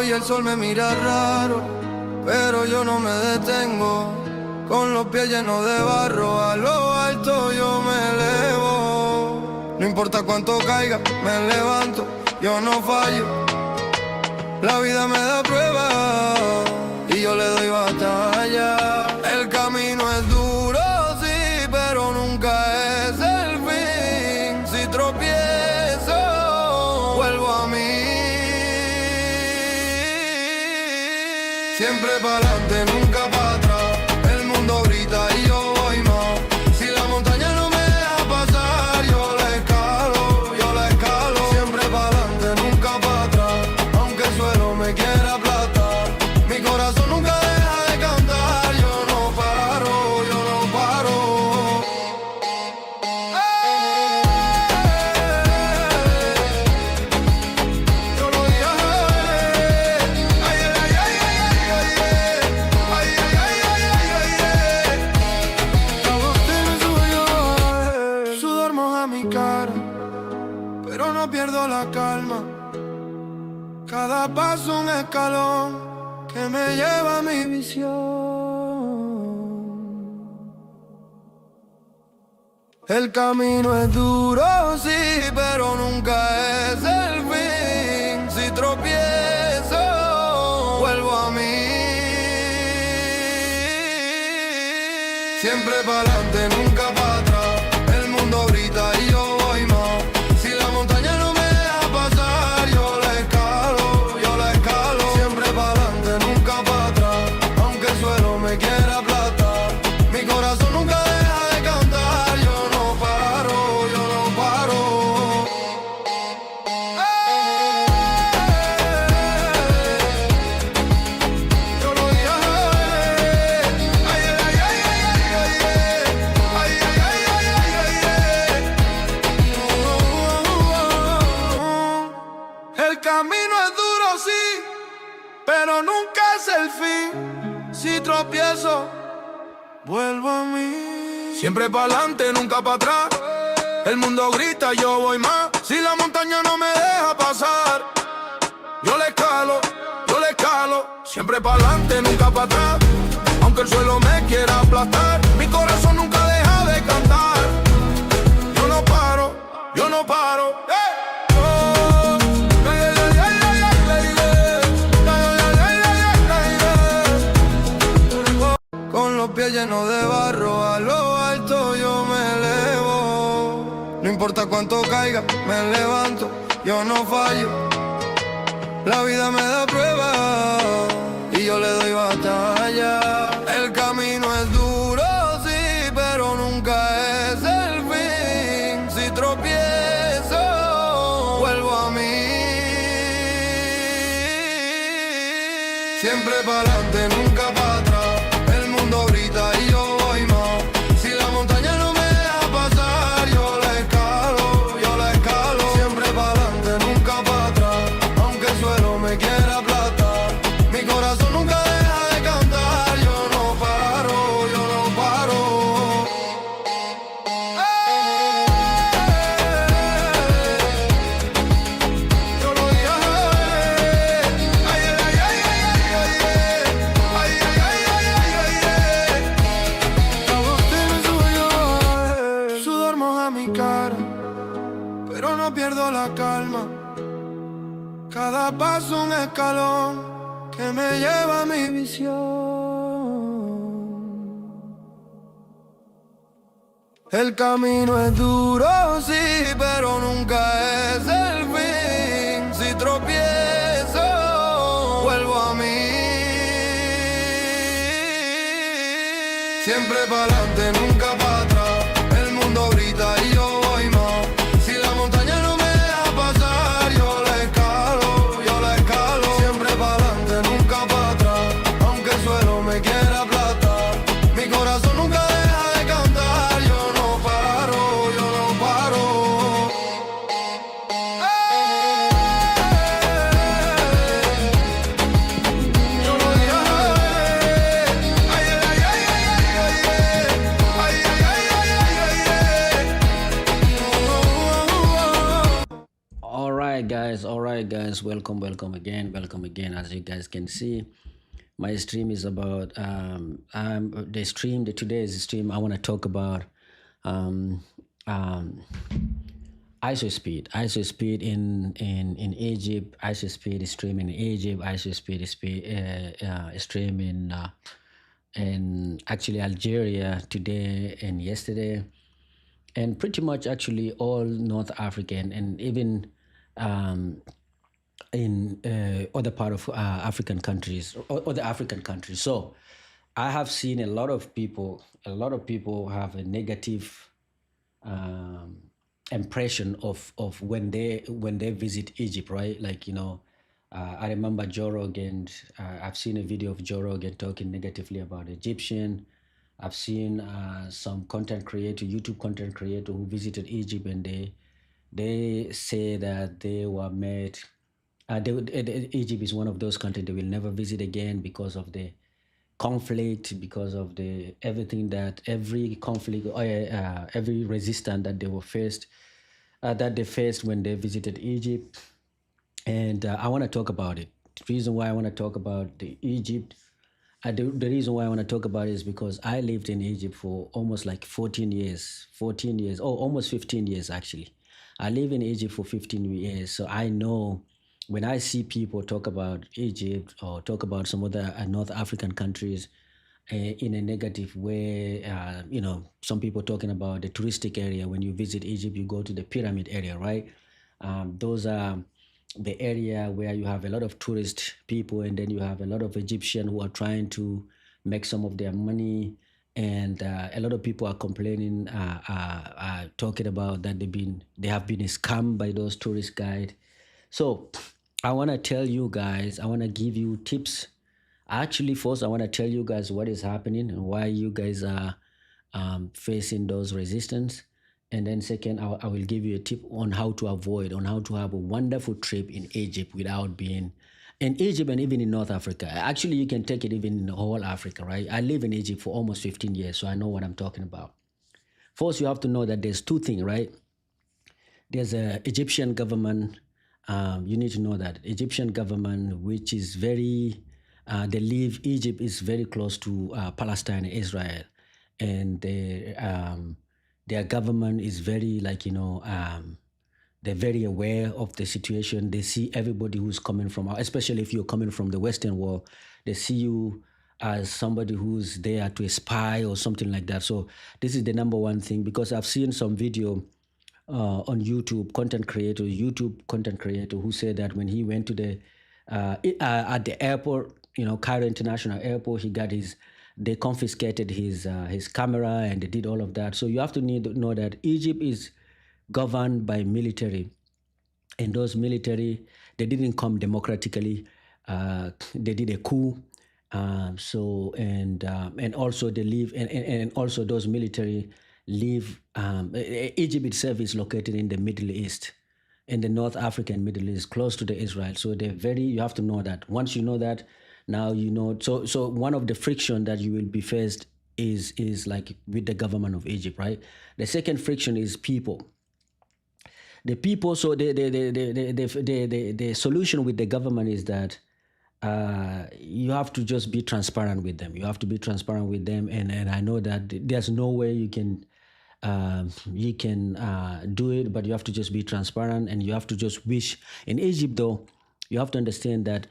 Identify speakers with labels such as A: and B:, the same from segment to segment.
A: y el sol me mira raro, pero yo no me detengo. Con los pies llenos de barro, a lo alto yo me elevo. No importa cuánto caiga, me levanto, yo no fallo. La vida me da pruebas y yo le doy batalla. El camino es duro, sí, pero nunca es el fin. Si tropiezo, vuelvo a mí. Siempre pa'lante, nunca para atrás. El mundo grita y yo voy más. Si la montaña no me deja pasar, yo la escalo. Siempre pa'lante, nunca para atrás. Aunque el suelo me quiera aplastar, mi corazón nunca deja de cantar. Yo no paro. Yo lo dije, sudor moja mi cara, pero no pierdo la calma. Cada paso un escalón que me lleva a mi visión. El camino es duro, sí, pero nunca es el fin. Si tropiezo, vuelvo a mí. Siempre pa'lante, nunca para atrás. El mundo grita y yo voy más. Si la montaña no me deja pasar, yo la escalo. Siempre pa'lante, nunca para atrás. Aunque el suelo me quiera aplastar, mi corazón nunca deja de cantar. Yo no paro. Yo lo dije, el camino es duro, sí, pero nunca es el fin. Si tropiezo, vuelvo a mí. Siempre pa'lante, nunca para atrás. El mundo grita, yo voy más. Si la montaña no me deja pasar, yo le escalo. Siempre pa'lante, nunca para atrás. Aunque el suelo me quiera aplastar, mi corazón nunca deja de cantar. Yo no paro. Con los pies llenos de barro, a lo alto yo me elevo. No importa cuánto caiga, me levanto, yo no fallo. La vida me da pruebas y yo le doy batalla. El camino es duro, sí, pero nunca es el fin. Si tropiezo, vuelvo a mí. Siempre pa'lante, nunca para atrás. El mundo grita y yo voy más. Si la montaña no me deja pasar, yo la escalo. Siempre pa'lante, nunca para atrás. Aunque el suelo me quiera aplastar, mi corazón nunca deja de cantar. Yo no paro. Yo lo dije, sudor moja mi cara, pero no pierdo la calma. Cada paso un escalón que me lleva a mi visión. El camino es duro, sí, pero nunca es el fin. Si tropiezo, vuelvo a mí. Siempre pa'lante, nunca para atrás. El mundo grita y yo voy más. Si la montaña no me deja pasar, yo la escalo. Siempre pa'lante, nunca para atrás. Aunque el suelo me quiera aplastar, mi corazón nunca deja de cantar. Yo no paro. Yo lo dije,
B: right, guys, welcome again. As you guys can see, my stream is about the stream. The today's stream. I want to talk about um, um, IShowSpeed in Egypt. IShowSpeed is streaming in Egypt. IShowSpeed is streaming in actually Algeria today and yesterday, and pretty much actually all North African and even um, in other part of African countries, other African countries. So I have seen a lot of people. A lot of people have a negative um, impression of when they visit Egypt, right? Like I remember Joe Rogan. I've seen a video of Joe Rogan talking negatively about Egyptian. I've seen some content creator, YouTube content creator who visited Egypt, and they say that they were made. Egypt is one of those countries they will never visit again because of the conflict, because of the everything that every conflict, every resistance that they faced when they visited Egypt. And I want to talk about it. The reason why I want to talk about the Egypt, the reason why I want to talk about it is because I lived in Egypt for almost like 14 years, oh, almost 15 years actually. I live in Egypt for 15 years, so I know when I see people talk about Egypt or talk about some other North African countries in a negative way, some people talking about the touristic area. When you visit Egypt, you go to the pyramid area, right? Those are the area where you have a lot of tourist people, and then you have a lot of Egyptian who are trying to make some of their money. And a lot of people are complaining, talking about that they have been scammed by those tourist guide. So I want to tell you guys, I want to give you tips. Actually, first, I want to tell you guys what is happening and why you guys are facing those resistance. And then second, I will give you a tip on how to avoid, on how to have a wonderful trip in Egypt without being in Egypt and even in North Africa. Actually, you can take it even in the whole Africa, right? I live in Egypt for almost 15 years, so I know what I'm talking about. First, you have to know that there's two things, right? There's a Egyptian government. You need to know that Egyptian government, which is very, they live. Egypt is very close to Palestine and Israel, and their government is very they're very aware of the situation. They see everybody who's coming from, especially if you're coming from the Western world, they see you as somebody who's there to spy or something like that. So this is the number one thing, because I've seen some video on YouTube content creator who said that when he went to at the airport, Cairo International Airport, they confiscated his camera and they did all of that. So you have to need to know that Egypt is governed by military, and those military, they didn't come democratically. They did a coup. And also they live, and also those military live. Egypt itself is located in the Middle East, in the North African Middle East, close to the Israel. So you have to know that. Once you know that, now you know. So one of the friction that you will be faced is like with the government of Egypt, right? The second friction is people. The people. So the solution with the government is that you have to just be transparent with them. You have to be transparent with them, and I know that there's no way you can do it, but you have to just be transparent, and you have to just wish. In Egypt, though, you have to understand that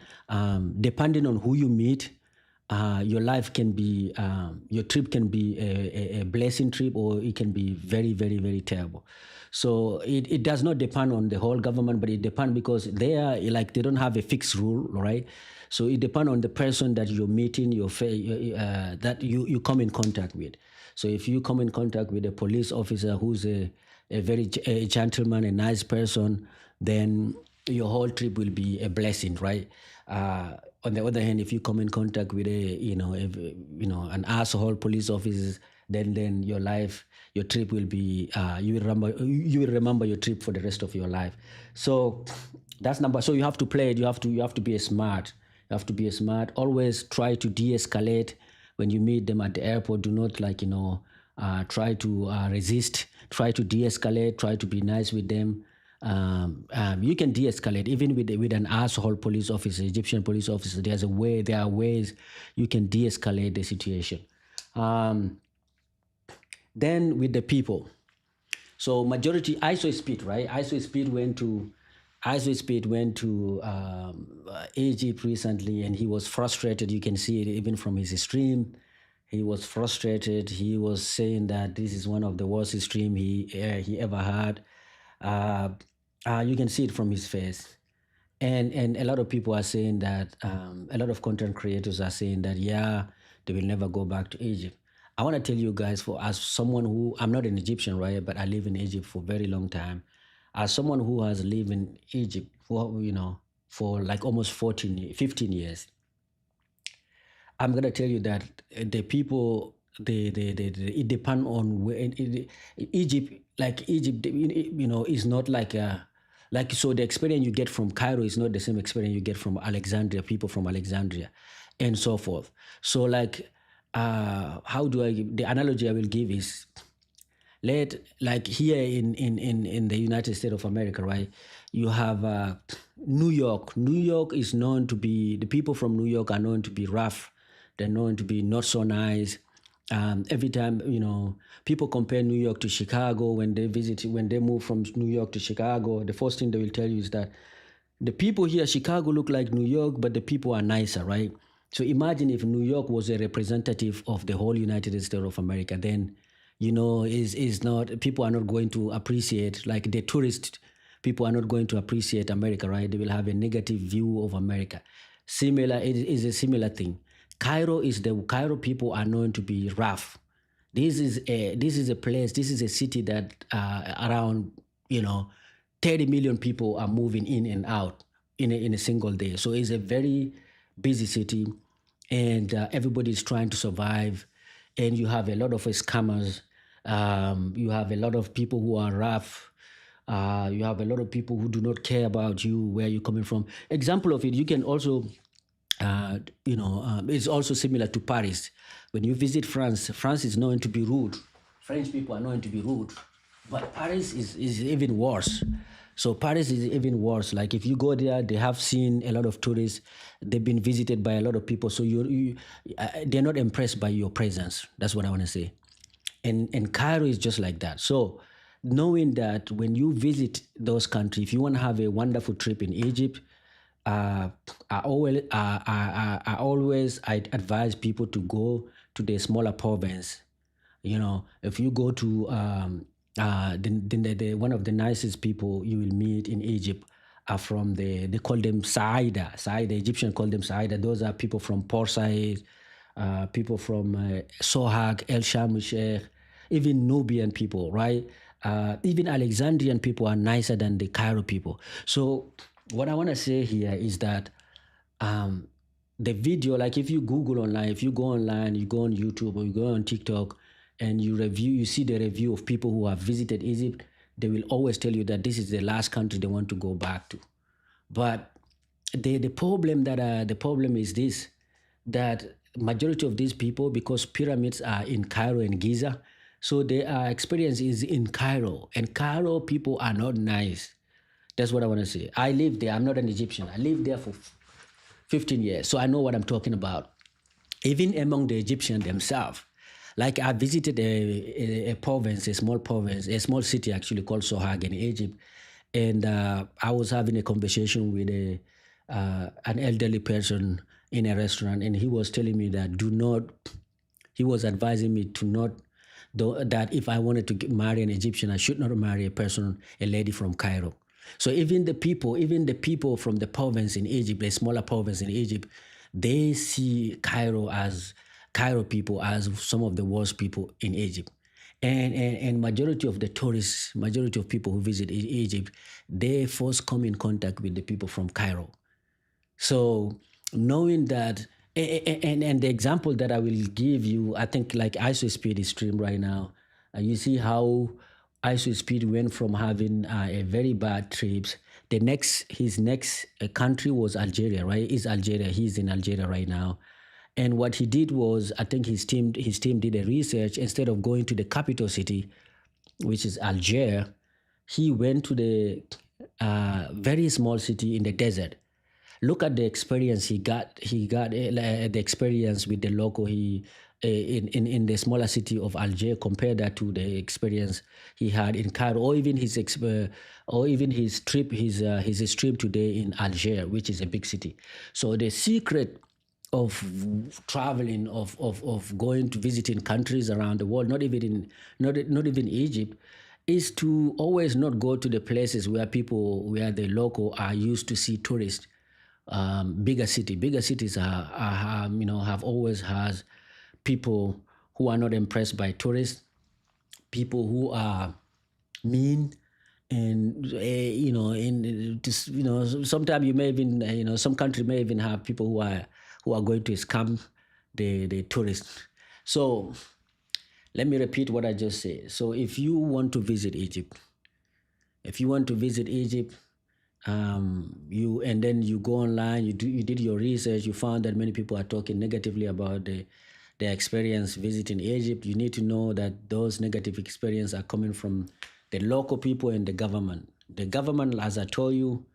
B: depending on who you meet, your trip can be a blessing trip, or it can be very, very, very terrible. So it does not depend on the whole government, but it depends because they don't have a fixed rule, right? So it depends on the person that you're meeting, that you come in contact with. So if you come in contact with a police officer who's a gentleman, a nice person, then your whole trip will be a blessing, right? On the other hand, if you come in contact with an asshole police officer, then your trip will be you will remember your trip for the rest of your life. So that's number. So you have to play it. You have to be smart. You have to be smart. Always try to de-escalate when you meet them at the airport. Do not try to resist. Try to de-escalate. Try to be nice with them. You can de-escalate even with an asshole police officer, Egyptian police officer. There are ways you can de-escalate the situation. Um, then with the people, so majority IShowSpeed, right? IShowSpeed went to Egypt recently, and he was frustrated. You can see it even from his stream. He was frustrated. He was saying that this is one of the worst stream he ever had. Uh, you can see it from his face. And a lot of people are saying that a lot of content creators are saying that yeah, they will never go back to Egypt. I want to tell you guys, for as someone who, I'm not an Egyptian, right, but I live in Egypt for a very long time. As someone who has lived in Egypt for for like almost 15 years, I'm gonna tell you that the people, it depend on where Egypt, like Egypt, is not like a like so the experience you get from Cairo is not the same experience you get from Alexandria, people from Alexandria, and so forth. So like, how do I the analogy I will give is, let like here in the United States of America, right? You have New York. New York is known to be, the people from New York are known to be rough. They're known to be not so nice. Every time, people compare New York to Chicago when they move from New York to Chicago, the first thing they will tell you is that the people here, Chicago, look like New York, but the people are nicer, right? So imagine if New York was a representative of the whole United States of America, then is not, people are not going to appreciate, like the tourist people are not going to appreciate America, right? They will have a negative view of America. Similar, it is a similar thing. Cairo people are known to be rough. This is a place, this is a city that around 30 million people are moving in and out in a single day. So it's a very busy city, and everybody's trying to survive. And you have a lot of scammers. You have a lot of people who are rough. You have a lot of people who do not care about you, where you're coming from. Example of it, you can also it's also similar to Paris. When you visit France, France is known to be rude. French people are known to be rude, but Paris is even worse. So Paris is even worse. Like if you go there, they have seen a lot of tourists. They've been visited by a lot of people. So they're not impressed by your presence. That's what I want to say. And Cairo is just like that. So knowing that when you visit those countries, if you want to have a wonderful trip in Egypt, I advise people to go to the smaller province. If you go to the one of the nicest people you will meet in Egypt are from they call them Saida. Saida, Egyptian call them Saida. Those are people from Port Said, people from Sohag, El Sham Sheikh, even Nubian people, right? Even Alexandrian people are nicer than the Cairo people. So what I want to say here is that the video, like if you Google online, if you go online, you go on YouTube or you go on TikTok and you see the review of people who have visited Egypt, they will always tell you that this is the last country they want to go back to. But the problem is this, that majority of these people, because pyramids are in Cairo and Giza, so their experience is in Cairo, and Cairo people are not nice. That's what I want to say. I live there. I'm not an Egyptian. I lived there for 15 years, so I know what I'm talking about. Even among the Egyptians themselves, like I visited a province, a small city actually called Sohag in Egypt, and I was having a conversation with an elderly person in a restaurant, and he was telling me that he was advising me to not, that if I wanted to marry an Egyptian, I should not marry a lady from Cairo. So even the people from the province in Egypt, the smaller province in Egypt, they see Cairo people as some of the worst people in Egypt. And majority of the tourists, majority of people who visit Egypt, they first come in contact with the people from Cairo. So knowing that, and the example that I will give you, I think like IShowSpeed is streamed right now. You see how IShowSpeed went from having a very bad trips. His next country was Algeria, right? Is Algeria. He's in Algeria right now. And what he did was, I think his team did a research. Instead of going to the capital city, which is Algiers, he went to very small city in the desert. Look at the experience he got. He got the experience with the local. In the smaller city of Alger. Compare that to the experience he had in Cairo, or even his trip, his trip today in Alger, which is a big city. So the secret of traveling, of going to visiting countries around the world, not even Egypt, is to always not go to the places where the local are used to see tourists. Bigger cities have always has people who are not impressed by tourists, people who are mean, and in this, sometimes you may even some country may even have people who are going to scam the tourists. So let me repeat what I just said. So if you want to visit Egypt, you and then you go online, you did your research, you found that many people are talking negatively about their experience visiting Egypt. You need to know that those negative experiences are coming from the local people and the government. The government, as I told you,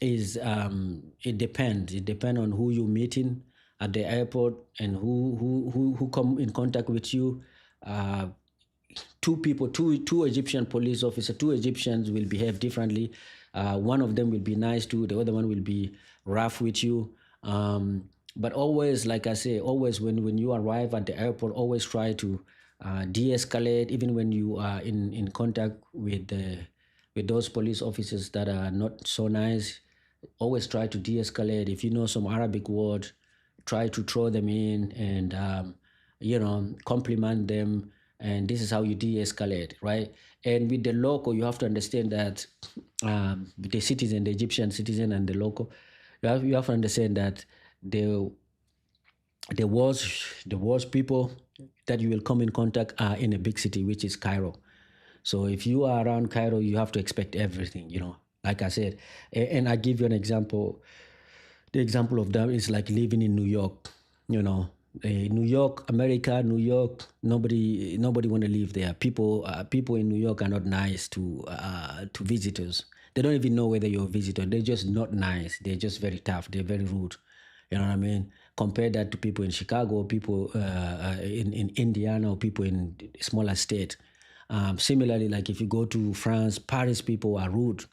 B: is it depends. It depends on who you're meeting at the airport and who come in contact with you. Uh, two Egyptian police officers, two Egyptians will behave differently. One of them will be nice to, the other one will be rough with you. But always, like I say, always when you arrive at the airport, always try to de-escalate, even when you are in contact with those police officers that are not so nice. Always try to de-escalate. If you know some Arabic words, try to throw them in and compliment them. And this is how you de-escalate, right? And with the local, you have to understand that the citizen, the Egyptian citizen, and the local, you have to understand that the worst people that you will come in contact are in a big city, which is Cairo. So if you are around Cairo, you have to expect everything, like I said. And I give you an example. The example of that is like living in New York. New York, America, New York. Nobody want to live there. People in New York are not nice to visitors. They don't even know whether you're a visitor. They're just not nice. They're just very tough. They're very rude. You know what I mean? Compare that to people in Chicago, people in Indiana, or people in smaller state. Similarly, like if you go to France, Paris people are rude,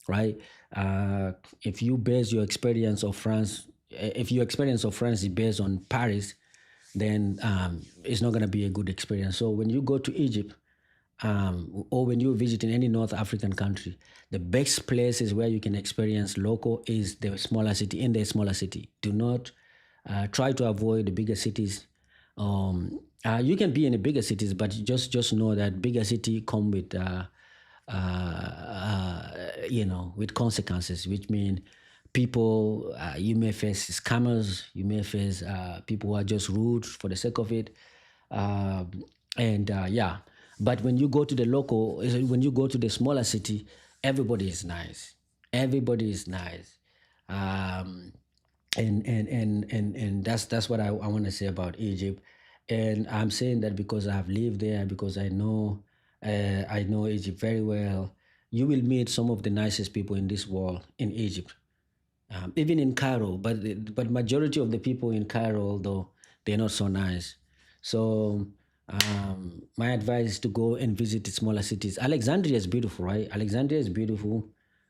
B: right? If you base your experience of France, if your experience of France is based on Paris, then it's not going to be a good experience. So when you go to Egypt, or when you're visiting any North African country, the best places where you can experience local is the smaller city. In the smaller city, do not try to avoid the bigger cities. You can be in the bigger cities, but just know that bigger city come with with consequences, which mean people, you may face scammers, you may face people who are just rude for the sake of it. Yeah, but when you go to the local, when you go to the smaller city, everybody is nice. Everybody is nice. Um, and that's what I want to say about Egypt. And I'm saying that because I have lived there, because I know Egypt very well. You will meet some of the nicest people in this world in Egypt, even in Cairo. But majority of the people in Cairo, though, they're not so nice. So my advice is to go and visit the smaller cities. Alexandria is beautiful, right? Alexandria is beautiful.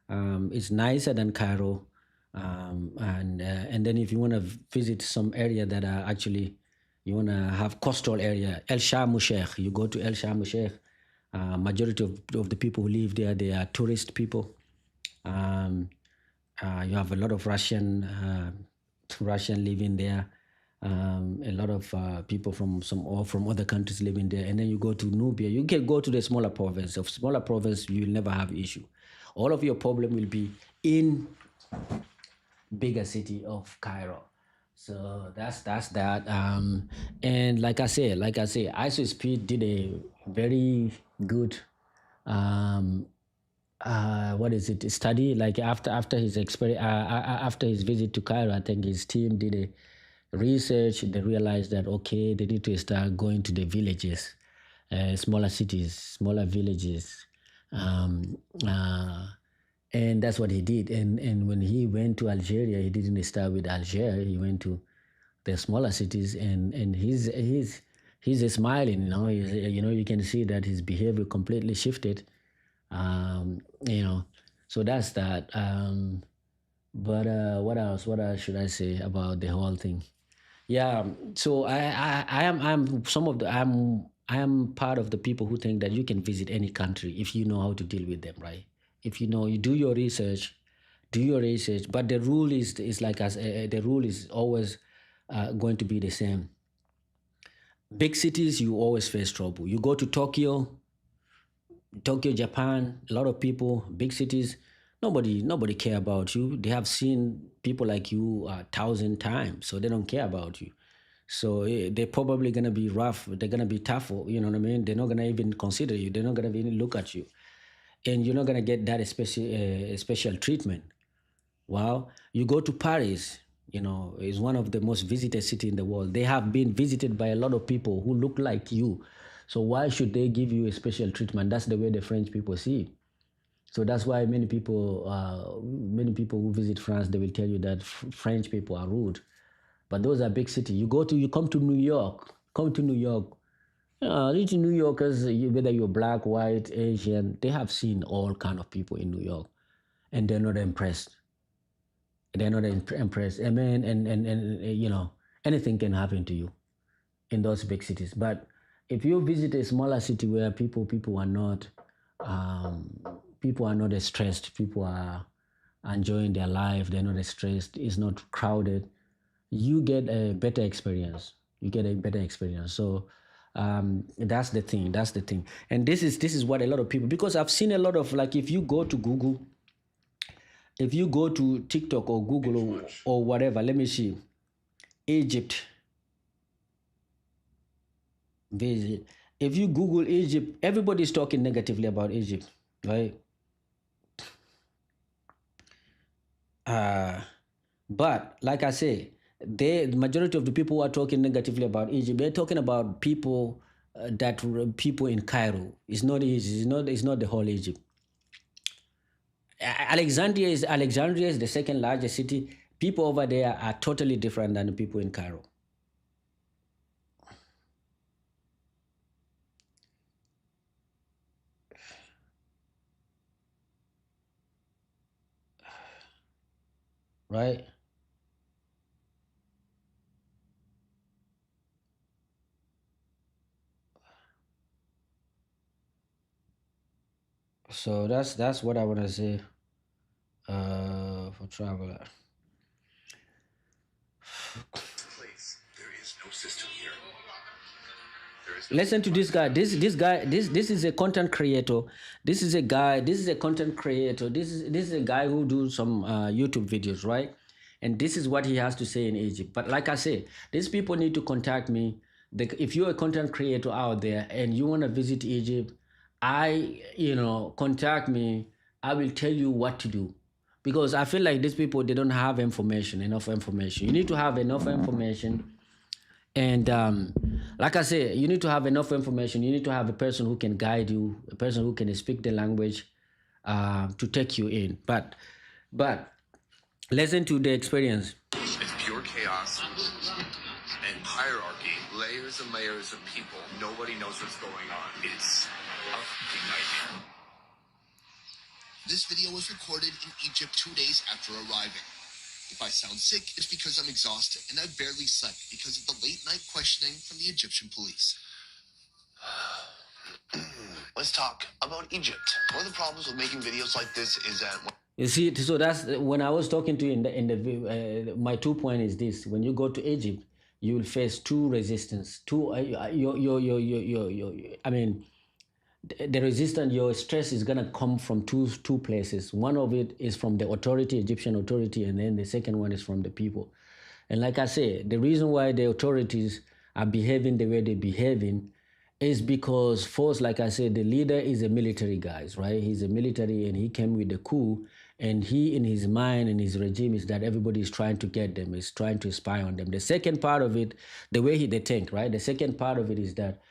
B: It's nicer than Cairo. And then if you want to visit some area that are actually, you want to have coastal area, El Sharm el-Sheikh, you go to El Sharm el-Sheikh. Majority of the people who live there, they are tourist people. Um, you have a lot of Russian living there. A lot of people from other countries living there. And then you go to Nubia. You can go to the smaller province. Of smaller province, you will never have issue. All of your problem will be in bigger city of Cairo. So that's that. And like I say, IShowSpeed did a very good what is it, study. Like after his experience, after his visit to Cairo, I think his team did a research. They realized that okay, they need to start going to the villages, smaller cities, smaller villages. um, uh, and that's what he did. And when he went to Algeria, he didn't start with Algeria. He went to the smaller cities, and he's smiling. You can see that his behavior completely shifted. You know, so that's that. But what else? What else should I say about the whole thing? Yeah. So I'm some of the I am part of the people who think that you can visit any country if you know how to deal with them, right? If you know, you do your research, but the rule is like as the rule is always going to be the same. Big cities, you always face trouble. You go to Tokyo, Japan, a lot of people, big cities, nobody care about you. They have seen people like you 1,000 times, so they don't care about you. So they're probably gonna be rough. They're gonna be tough. You know what I mean? They're not gonna even consider you. They're not gonna even look at you, and you're not gonna get that special treatment. Wow, you go to Paris. Is one of the most visited city in the world. They have been visited by a lot of people who look like you. So why should they give you a special treatment? That's the way the French people see it. So that's why many people who visit France, they will tell you that French people are rude. But those are big cities. You come to New York. Come to New York. These New Yorkers, whether you're black, white, Asian, they have seen all kind of people in New York, and they're not impressed. They're not impressed. I mean, and anything can happen to you in those big cities. But if you visit a smaller city where um, people are not as stressed, people are enjoying their life, they're not as stressed, it's not crowded, you get a better experience. So that's the thing. And this is what a lot of people, because I've seen a lot of, like, if you go to Google, if you go to TikTok or Google or whatever, let me see, Egypt visit. If you Google Egypt, everybody's talking negatively about Egypt, right? But like I say, the majority of the people who are talking negatively about Egypt, they're talking about people in Cairo. It's not easy. It's not the whole Egypt. Alexandria is the second largest city. People over there are totally different than the people in Cairo. Right? So that's what I want to say for traveler.
C: Place. There is no system here. There is
B: Listen to this guy. This is a content creator. This is a guy. This is a content creator. This is a guy who do some YouTube videos, right? And this is what he has to say in Egypt. But like I say, these people need to contact me. If you're a content creator out there and you want to visit Egypt, contact me. I will tell you what to do, because I feel like these people, they don't have enough information. You need to have enough information, and like I say, you need to have enough information. You need to have a person who can guide you, a person who can speak the language to take you in. But listen to the experience.
C: It's pure chaos and hierarchy, layers and layers of people. Nobody knows what's going on. It's a fucking nightmare.
D: This video was recorded in Egypt 2 days after arriving. If I sound sick, it's because I'm exhausted and I barely slept because of the late night questioning from the Egyptian police.
C: Let's talk about Egypt. One of the problems with making videos like this is that
B: You see, so that's when I was talking to you my 2 point is this: when you go to Egypt, you will face two resistance. The resistance, your stress is gonna come from two places. One of it is from the authority, Egyptian authority, and then the second one is from the people. And like I say, the reason why the authorities are behaving the way they're behaving is because first, like I said, the leader is a military guy, right? He's a military, and he came with the coup, and he, in his mind and his regime, is that everybody is trying to get them, is trying to spy on them. The second part of it, the way they think, right? The second part of it is that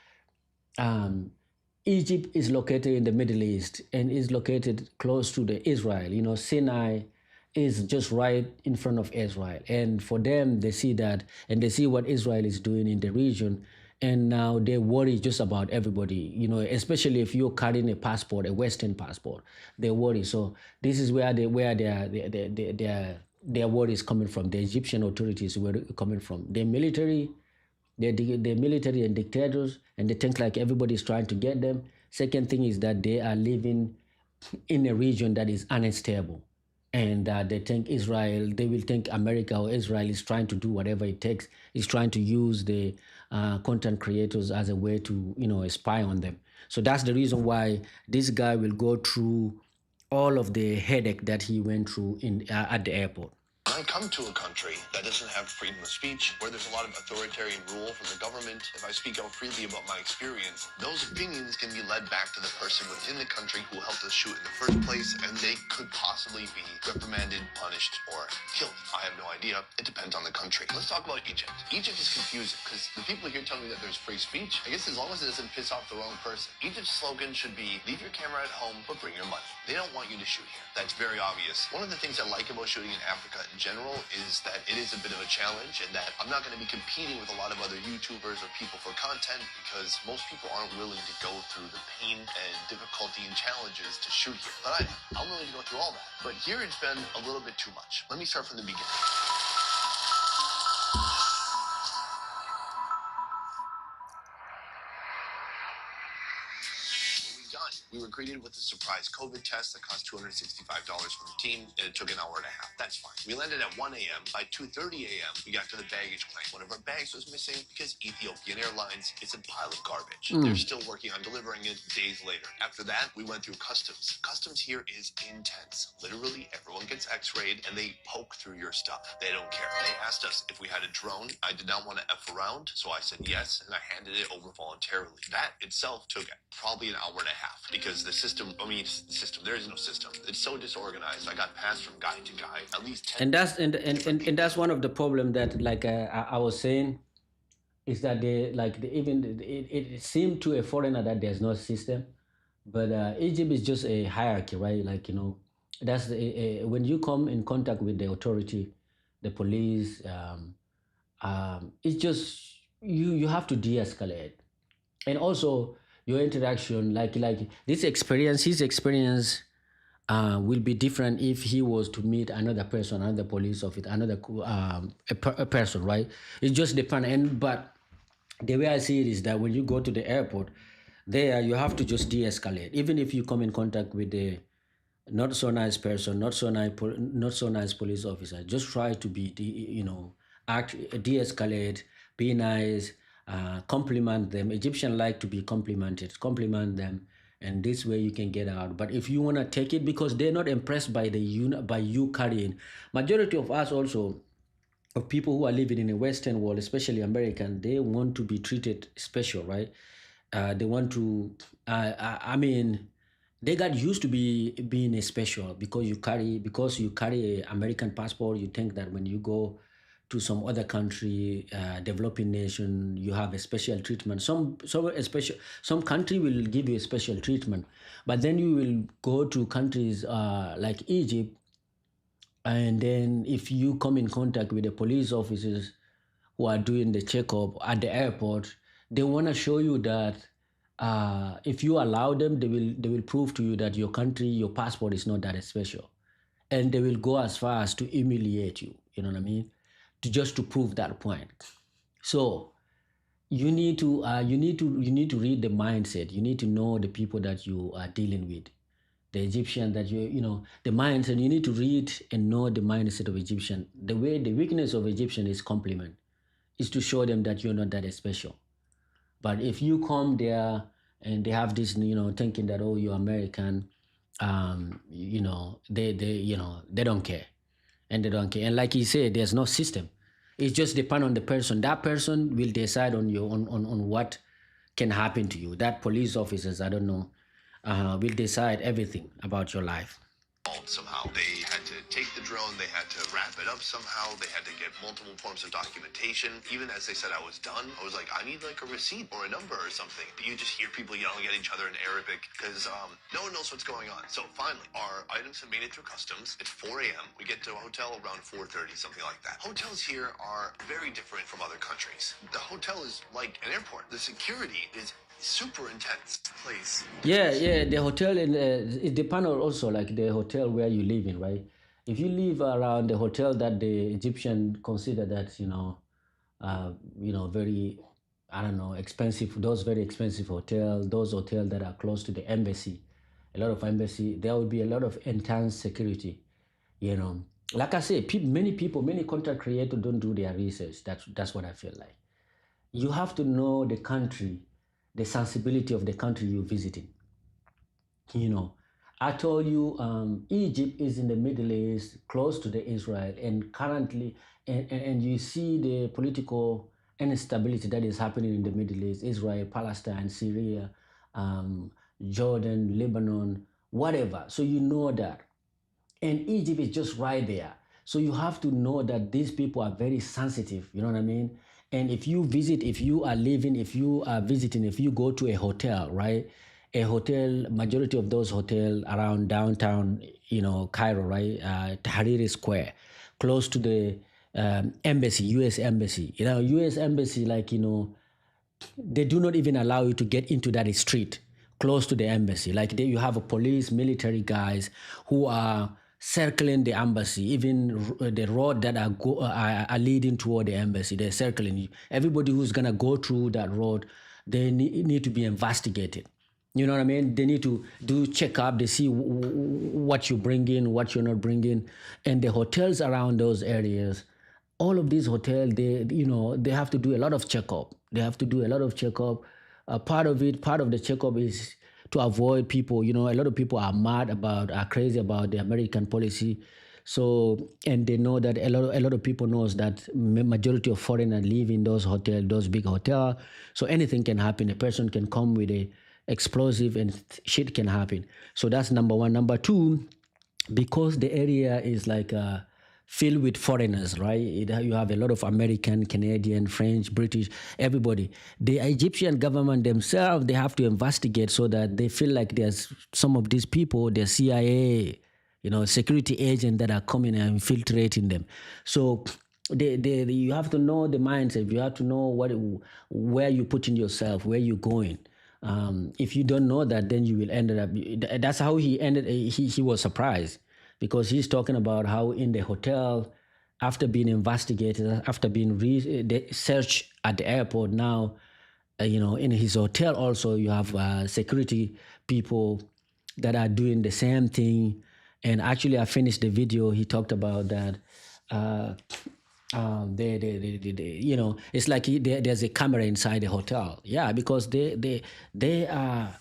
B: Egypt is located in the Middle East and is located close to the Israel. You know, Sinai is just right in front of Israel. And for them, they see that and they see what Israel is doing in the region. And now they worry just about everybody, you know, especially if you're carrying a passport, a Western passport, they worry. So this is where their worry is coming from. The Egyptian authorities were coming from. The military, the military and dictators, and they think like everybody is trying to get them. Second thing is that they are living in a region that is unstable, and they think Israel, they will think America or Israel is trying to do whatever it takes, is trying to use the content creators as a way to, you know, spy on them. So that's the reason why this guy will go through all of the headache that he went through in at the airport.
C: When I come to a country that doesn't have freedom of speech, where there's a lot of authoritarian rule from the government, if I speak out freely about my experience, those opinions can be led back to the person within the country who helped us shoot in the first place, and they could possibly be reprimanded, punished, or killed. I have no idea. It depends on the country. Let's talk about Egypt. Egypt is confusing because the people here tell me that there's free speech. I guess as long as it doesn't piss off the wrong person. Egypt's slogan should be, leave your camera at home, but bring your money. They don't want you to shoot here. That's very obvious. One of the things I like about shooting in Africa in general is that it is a bit of a challenge, and that I'm not going to be competing with a lot of other YouTubers or people for content, because most people aren't willing to go through the pain and difficulty and challenges to shoot here. But I'm willing to go through all that. But here it's been a little bit too much. Let me start from the beginning. We were greeted with a surprise COVID test that cost $265 for the team, and it took an hour and a half. That's fine. We landed at 1 a.m. By 2:30 a.m., we got to the baggage claim. One of our bags was missing because Ethiopian Airlines is a pile of garbage. They're still working on delivering it days later. After that, we went through customs. Customs here is intense. Literally, everyone gets x-rayed, and they poke through your stuff. They don't care. They asked us if we had a drone. I did not want to F around, so I said yes, and I handed it over voluntarily. That itself took probably an hour and a half, because the system, there is no system. It's so disorganized. I got passed from guy to guy at least 10.
B: And that's one of the problem that, like I was saying, is that it seemed to a foreigner that there's no system, but Egypt is just a hierarchy, right? Like, you know, that's when you come in contact with the authority, the police, it's just you have to de-escalate, and also your interaction, like his experience will be different if he was to meet another person, another police officer, another a person, right? It just depends. But the way I see it is that when you go to the airport, there you have to just de-escalate. Even if you come in contact with the not so nice person, not so nice police officer, just try to be de-escalate, be nice. Compliment them. Egyptians like to be complimented. Compliment them, and this way you can get out. But if you want to take it, because they're not impressed by you carrying. Majority of us also, of people who are living in the Western world, especially American, they want to be treated special, right? They want to. They got used to being a special because you carry a American passport. You think that when you go to some other country, developing nation, you have a special treatment. Some country will give you a special treatment, but then you will go to countries like Egypt, and then if you come in contact with the police officers who are doing the checkup at the airport, they want to show you that if you allow them, they will prove to you that your country, your passport is not that special, and they will go as far as to humiliate you. You know what I mean? To prove that point. So you need to read the mindset. You need to know the people that you are dealing with, the Egyptian that the mindset. You need to read and know the mindset of Egyptian. The weakness of Egyptian is compliment, is to show them that you're not that special. But if you come there and they have this, thinking that, oh, you're American, they don't care. And they don't care. And like he said, there's no system. It just depends on the person. That person will decide on what can happen to you. That police officers, I don't know, will decide everything about your life.
C: involved somehow. They had to take the drone, they had to wrap it up somehow, they had to get multiple forms of documentation. Even as they said I was done, I was like, I need like a receipt or a number or something. But you just hear people yelling at each other in Arabic because no one knows what's going on. So finally, our items have made it through customs. It's 4 a.m. We get to a hotel around 4:30, something like that. Hotels here are very different from other countries. The hotel is like an airport. The security is super intense place.
B: Yeah, the hotel in it depends on also like the hotel where you live in, right? If you live around the hotel that the Egyptian consider that very, I don't know, expensive, those very expensive hotel, those hotels that are close to the embassy, a lot of embassy, there will be a lot of intense security. You know, like I say, many people, many content creators don't do their research. That's what I feel like. You have to know the country, the sensibility of the country you're visiting. You know, I told you Egypt is in the Middle East, close to the Israel, and currently, and you see the political instability that is happening in the Middle East, Israel, Palestine, Syria, um, Jordan, Lebanon, whatever. So you know that. And Egypt is just right there. So you have to know that these people are very sensitive, you know what I mean? And if you visit, if you are living, if you are visiting, if you go to a hotel, right? A hotel, majority of those hotels around downtown, Cairo, right? Tahrir Square, close to the embassy, US embassy. US embassy, they do not even allow you to get into that street close to the embassy. Like you have a police, military guys who are circling the embassy, even the road that are leading toward the embassy. They're circling you. Everybody who's gonna go through that road, they need to be investigated. You know what I mean? They need to do checkup. They see what you bring in, what you're not bringing, and the hotels around those areas. All of these hotels, they have to do a lot of checkup. They have to do a lot of checkup. Part of the checkup is to avoid people. A lot of people are crazy about the American policy. So, and they know that a lot of people knows that majority of foreigners live in those hotels, those big hotels. So anything can happen. A person can come with a explosive and shit can happen. So that's number one. Number two, because the area is like filled with foreigners, right? You have a lot of American, Canadian, French, British, everybody. The Egyptian government themselves, they have to investigate so that they feel like there's some of these people, the CIA, security agents that are coming and infiltrating them. So you have to know the mindset. You have to know where you're putting yourself, where you're going. If you don't know that, then you will end up. That's how he ended. He was surprised because he's talking about how in the hotel, after being investigated, after being searched at the airport, now, in his hotel also you have security people that are doing the same thing. And actually, I finished the video. He talked about that. It's like there's a camera inside the hotel. Yeah, because they are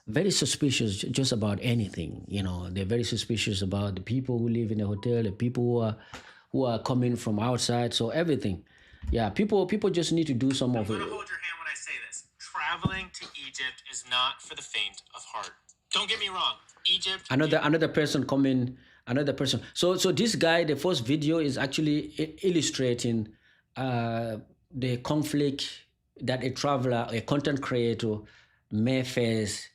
B: very suspicious just about anything. They're very suspicious about the people who live in the hotel, the people who are coming from outside. So everything. Yeah, people just need to do some of it.
E: I'm gonna hold your hand when I say this. Traveling to Egypt is not for the faint of heart. Don't get me wrong. Egypt.
B: Another person coming. Another person. So this guy, the first video is actually illustrating the conflict that a traveler, a content creator may face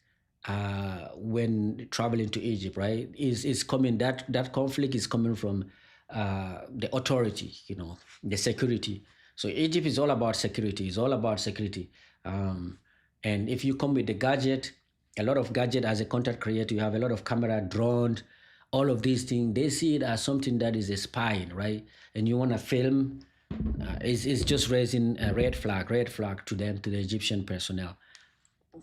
B: when traveling to Egypt, right? Is coming that conflict is coming from the authority, the security. So Egypt is all about security. It's all about security. And if you come with the gadget, a lot of gadget as a content creator, you have a lot of camera, drone, all of these things. They see it as something that is spying, right? And you want to film, it's just raising a red flag to them, to the Egyptian personnel.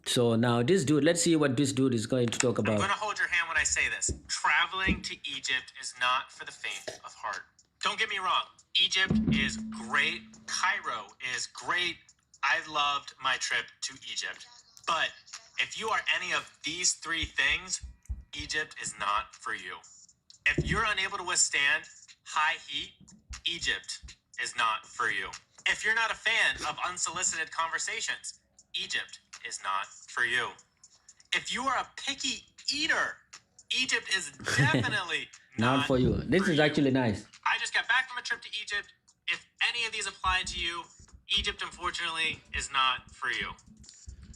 B: So now this dude, let's see what this dude is going to talk about.
E: I'm going to hold your hand when I say this. Traveling to Egypt is not for the faint of heart. Don't get me wrong. Egypt is great. Cairo is great. I loved my trip to Egypt. But if you are any of these three things, Egypt is not for you. If you're unable to withstand high heat, Egypt is not for you. If you're not a fan of unsolicited conversations, Egypt is not for you. If you are a picky eater, Egypt is definitely
B: Not for you. This is actually nice.
E: I just got back from a trip to Egypt. If any of these apply to you, Egypt, unfortunately, is not for you.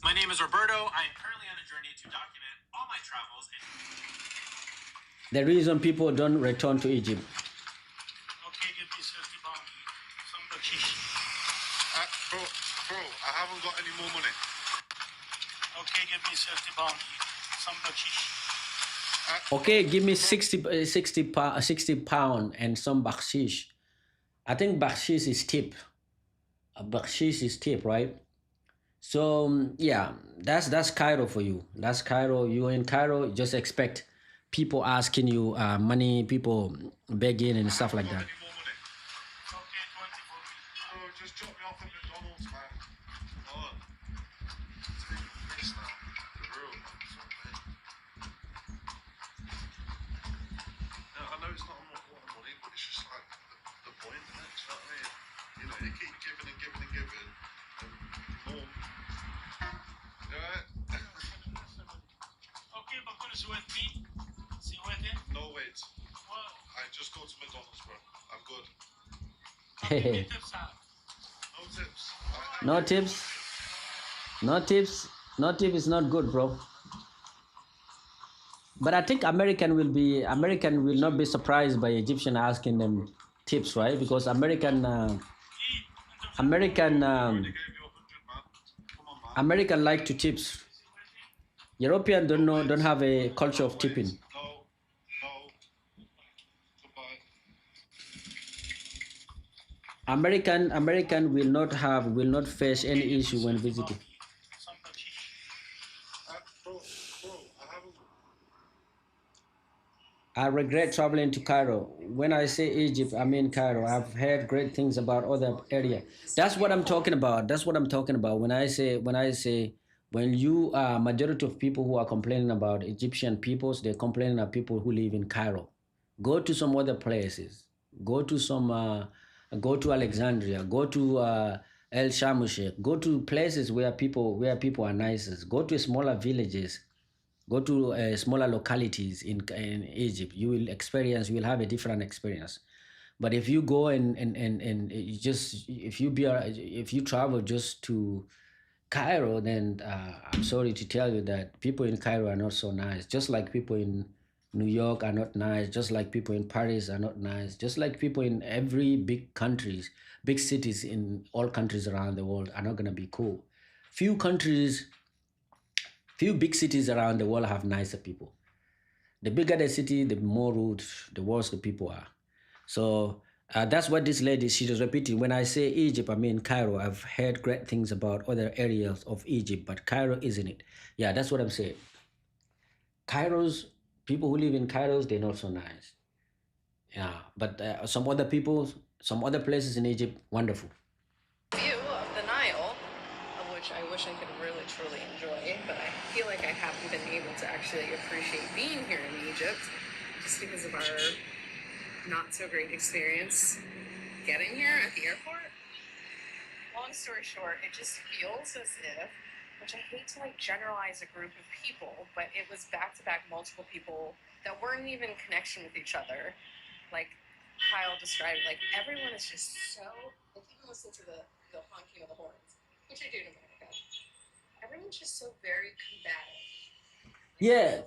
E: My name is Roberto. I am currently on a journey to document all my travels.
B: The reason people don't return to Egypt.
E: Okay, give me 50 pounds. Some bakshish.
F: Bro, I haven't got any more money.
E: Okay, give me 50 pounds. Some bakshish.
B: Okay, give me 60 pound and some bakshish. I think bakshish is tip. Bakshish is tip, right? So yeah, that's Cairo for you. That's Cairo. You're in Cairo. Just expect people asking you money, people begging and stuff like that.
F: Any more money?
E: Okay, 20 for me.
F: Bro, just drop me off at McDonald's, man. Come on. It's now. The real, man. I know it's not a lot of money, but it's just like the point, isn't it? You know what I mean? You know, you keep giving and giving and giving, and more. You alright?
E: Okay, but what is with me? See with it?
F: No, wait.
E: What?
F: I just go to McDonald's, bro. I'm good.
B: Hey.
E: Tips out.
F: No tips.
B: No tips. No tips. No tip is not good, bro. But I think American will not be surprised by Egyptian asking them tips, right? Because American like to tips. European don't have a culture of tipping.
F: No. Goodbye.
B: American will not face any issue when visiting.
F: Bro, I haven't.
B: I regret traveling to Cairo. When I say Egypt, I mean Cairo. I've heard great things about other area. That's what I'm talking about. When I say when you majority of people who are complaining about Egyptian peoples, they're complaining about people who live in Cairo. Go to some other places. Go to Alexandria. Go to El Shamushek. Go to places where people are nicest. Go to smaller villages. Go to smaller localities in Egypt. You will have a different experience. But if you go and you just if you travel just to Cairo, then I'm sorry to tell you that people in Cairo are not so nice. Just like people in New York are not nice. Just like people in Paris are not nice. Just like people in every big cities in all countries around the world are not gonna be cool. Few big cities around the world have nicer people. The bigger the city, the more rude, the worse the people are. So that's what this lady, she was repeating. When I say Egypt, I mean Cairo. I've heard great things about other areas of Egypt, but Cairo isn't it. Yeah, that's what I'm saying. People who live in Cairo, they're not so nice. Yeah, but some other places in Egypt, wonderful.
G: View of the Nile, which I wish I could really truly enjoy, but I feel like I haven't been able to actually appreciate being here in Egypt just because of our not so great experience getting here at the airport. Long story short, it just feels as if, which I hate to generalize a group of people, but it was back-to-back multiple people that weren't even in connection with each other. Like Kyle described, everyone is just so, even listen to the honking of the horns, which I do in America. Everyone's just so very combative.
B: Yeah.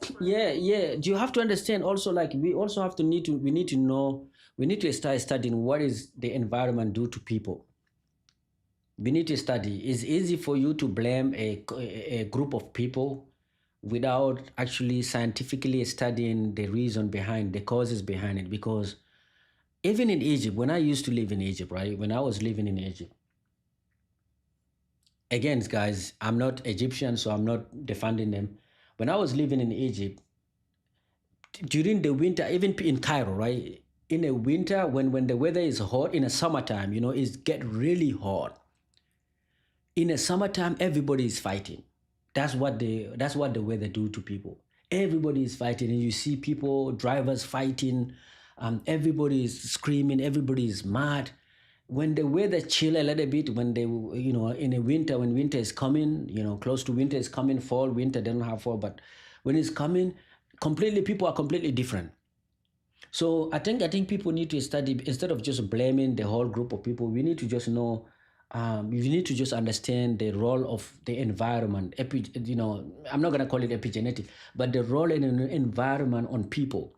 B: Do you have to understand also, we also have to need to start studying what is the environment do to people. We need to study. It's easy for you to blame a group of people without actually scientifically studying the reason behind the causes behind it. Because even in Egypt, when I used to live in Egypt, right? When I was living in Egypt, again, guys, I'm not Egyptian, so I'm not defending them. When I was living in Egypt, during the winter, even in Cairo, right? In the winter, when the weather is hot, in the summertime, it get really hot. In the summertime, everybody is fighting. That's what the weather do to people. Everybody is fighting, and you see drivers fighting. Everybody is screaming. Everybody is mad. When the weather chill a little bit, when in the winter, when winter is coming, close to winter is coming, fall, winter, they don't have fall, but when it's coming, people are completely different. So I think people need to study instead of just blaming the whole group of people. We need to just know. We need to just understand the role of the environment. I'm not gonna call it epigenetic, but the role in an environment on people.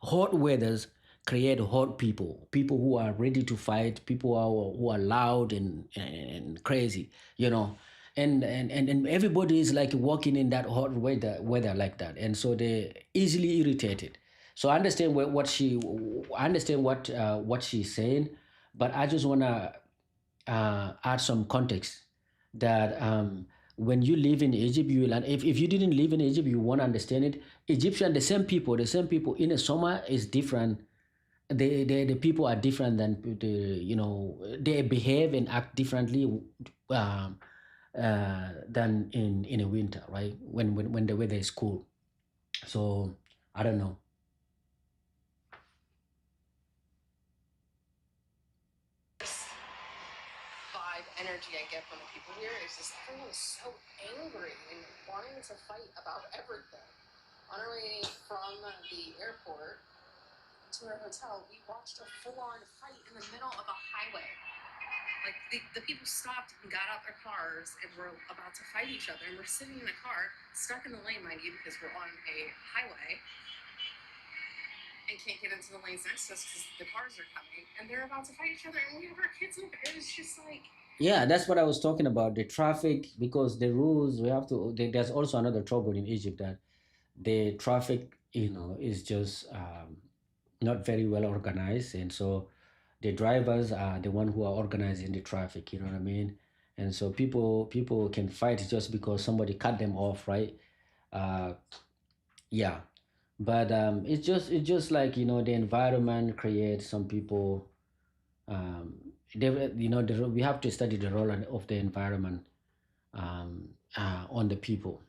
B: Hot weathers create hot people, people who are ready to fight, people who are loud and crazy, and everybody is like walking in that hot weather like that, and so they're easily irritated. So I understand I understand what she's saying, but I just want to add some context that when you live in Egypt, you will, and if you didn't live in Egypt, you won't understand it. Egyptian, the same people in the summer is different. The people are different than they behave and act differently than in a winter, right? When the weather is cool. So I don't know.
G: Vibe energy I get from the people here is just everyone is so angry and wanting to fight about everything. On our way from the airport to our hotel, we watched a full-on fight in the middle of a highway. Like the people stopped and got out their cars and were about to fight each other, and we're sitting in a car stuck in the lane, mind you, because we're on a highway and can't get into the lanes next to us because the cars are coming, and they're about to fight each other, and we have our kids with it. It's just like,
B: Yeah, that's what I was talking about, the traffic, because the rules we have to. There's also another trouble in Egypt, that the traffic, is just not very well organized, and so the drivers are the one who are organizing the traffic. You know what I mean? And so people can fight just because somebody cut them off, right? Uh, yeah, but it's just like, the environment creates some people. Um, we have to study the role of the environment on the people.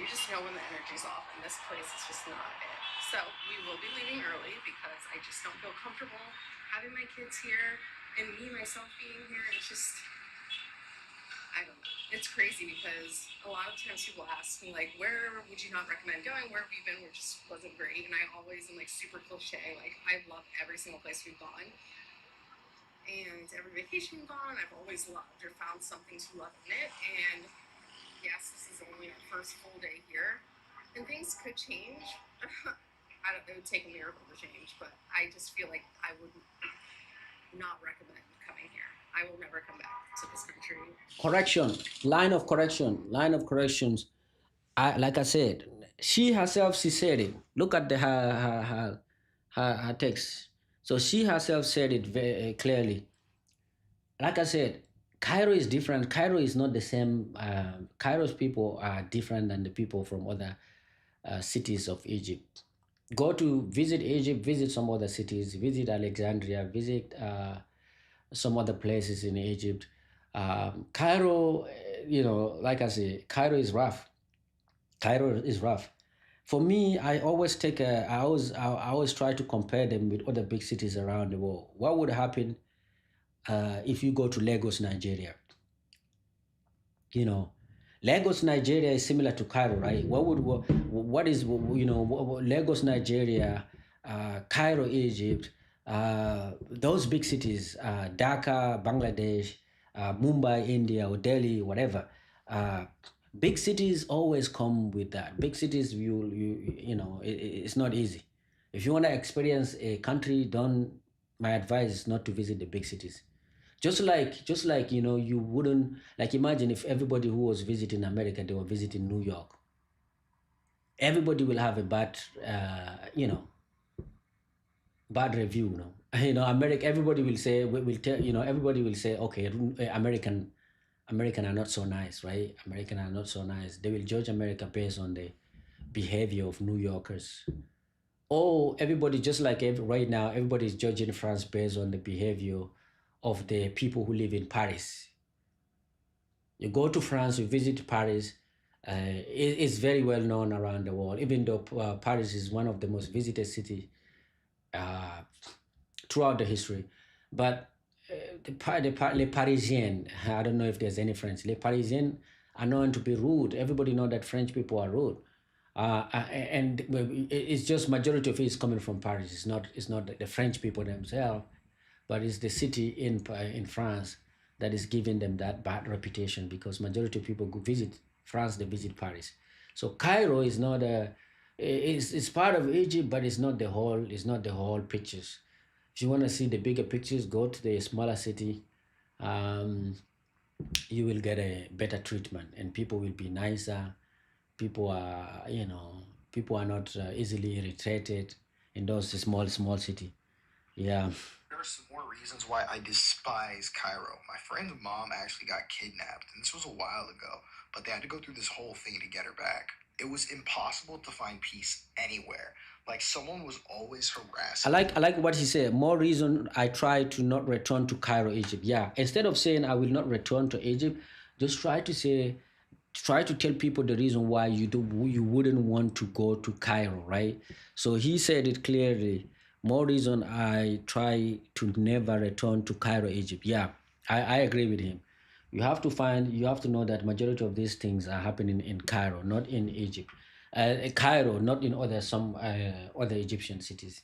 G: you just know when the energy's off, and this place is just not it. So we will be leaving early because I just don't feel comfortable having my kids here and me myself being here. It's just, I don't know. It's crazy because a lot of times people ask me, like, where would you not recommend going? Where have you been? Which just wasn't great. And I always am like super cliche. Like, I love every single place we've gone. And every vacation we've gone, I've always loved or found something to love in it. And yes, this is only our first full day here. And things could change. I don't, it would take a miracle to change, but I just feel like I would not recommend coming here. I will never come back to this country.
B: Correction, line of corrections. Like I said, she herself, she said it. Look at her text. So she herself said it very clearly. Like I said, Cairo is different. Cairo is not the same. Cairo's people are different than the people from other cities of Egypt. Go to visit Egypt, visit some other cities, visit Alexandria, visit some other places in Egypt. Cairo, like I say, Cairo is rough. Cairo is rough. For me, I always try to compare them with other big cities around the world. What would happen if you go to Lagos, Nigeria? You know, Lagos, Nigeria is similar to Cairo, right? What is, Lagos, Nigeria, Cairo, Egypt, those big cities, Dhaka, Bangladesh, Mumbai, India, or Delhi, whatever. Big cities always come with that. Big cities, it's not easy. If you want to experience a country, don't. My advice is not to visit the big cities. Just like you wouldn't, like, imagine if everybody who was visiting America, they were visiting New York. Everybody will have a bad review. America. Everybody will say, will tell, everybody will say, okay, American are not so nice, right? American are not so nice. They will judge America based on the behavior of New Yorkers. Oh, everybody, just like right now, everybody is judging France based on the behavior of the people who live in Paris. You go to France, you visit Paris. It's very well known around the world, even though Paris is one of the most visited cities uh, throughout the history. But les Parisiens, I don't know if there's any French. Les Parisiens are known to be rude. Everybody know that French people are rude. And it's just majority of it is coming from Paris. It's not the French people themselves, but it's the city in France that is giving them that bad reputation, because majority of people go visit France, they visit Paris. So Cairo is not a, it's part of Egypt, but it's not the whole pictures. If you want to see the bigger pictures, go to the smaller city. Um, you will get a better treatment, and people will be nicer. People are, people are not easily irritated in those small city. Yeah.
H: There are some more reasons why I despise Cairo. My friend's mom actually got kidnapped, and this was a while ago, but they had to go through this whole thing to get her back. It was impossible to find peace anywhere. Like, someone was always harassing.
B: I like what he said. More reason I try to not return to Cairo, Egypt. Yeah. Instead of saying I will not return to Egypt, just try to tell people the reason why you wouldn't want to go to Cairo, right? So he said it clearly. More reason I try to never return to Cairo, Egypt. Yeah, I agree with him. You have to know that majority of these things are happening in Cairo, not in Egypt. Cairo, not in other Egyptian cities.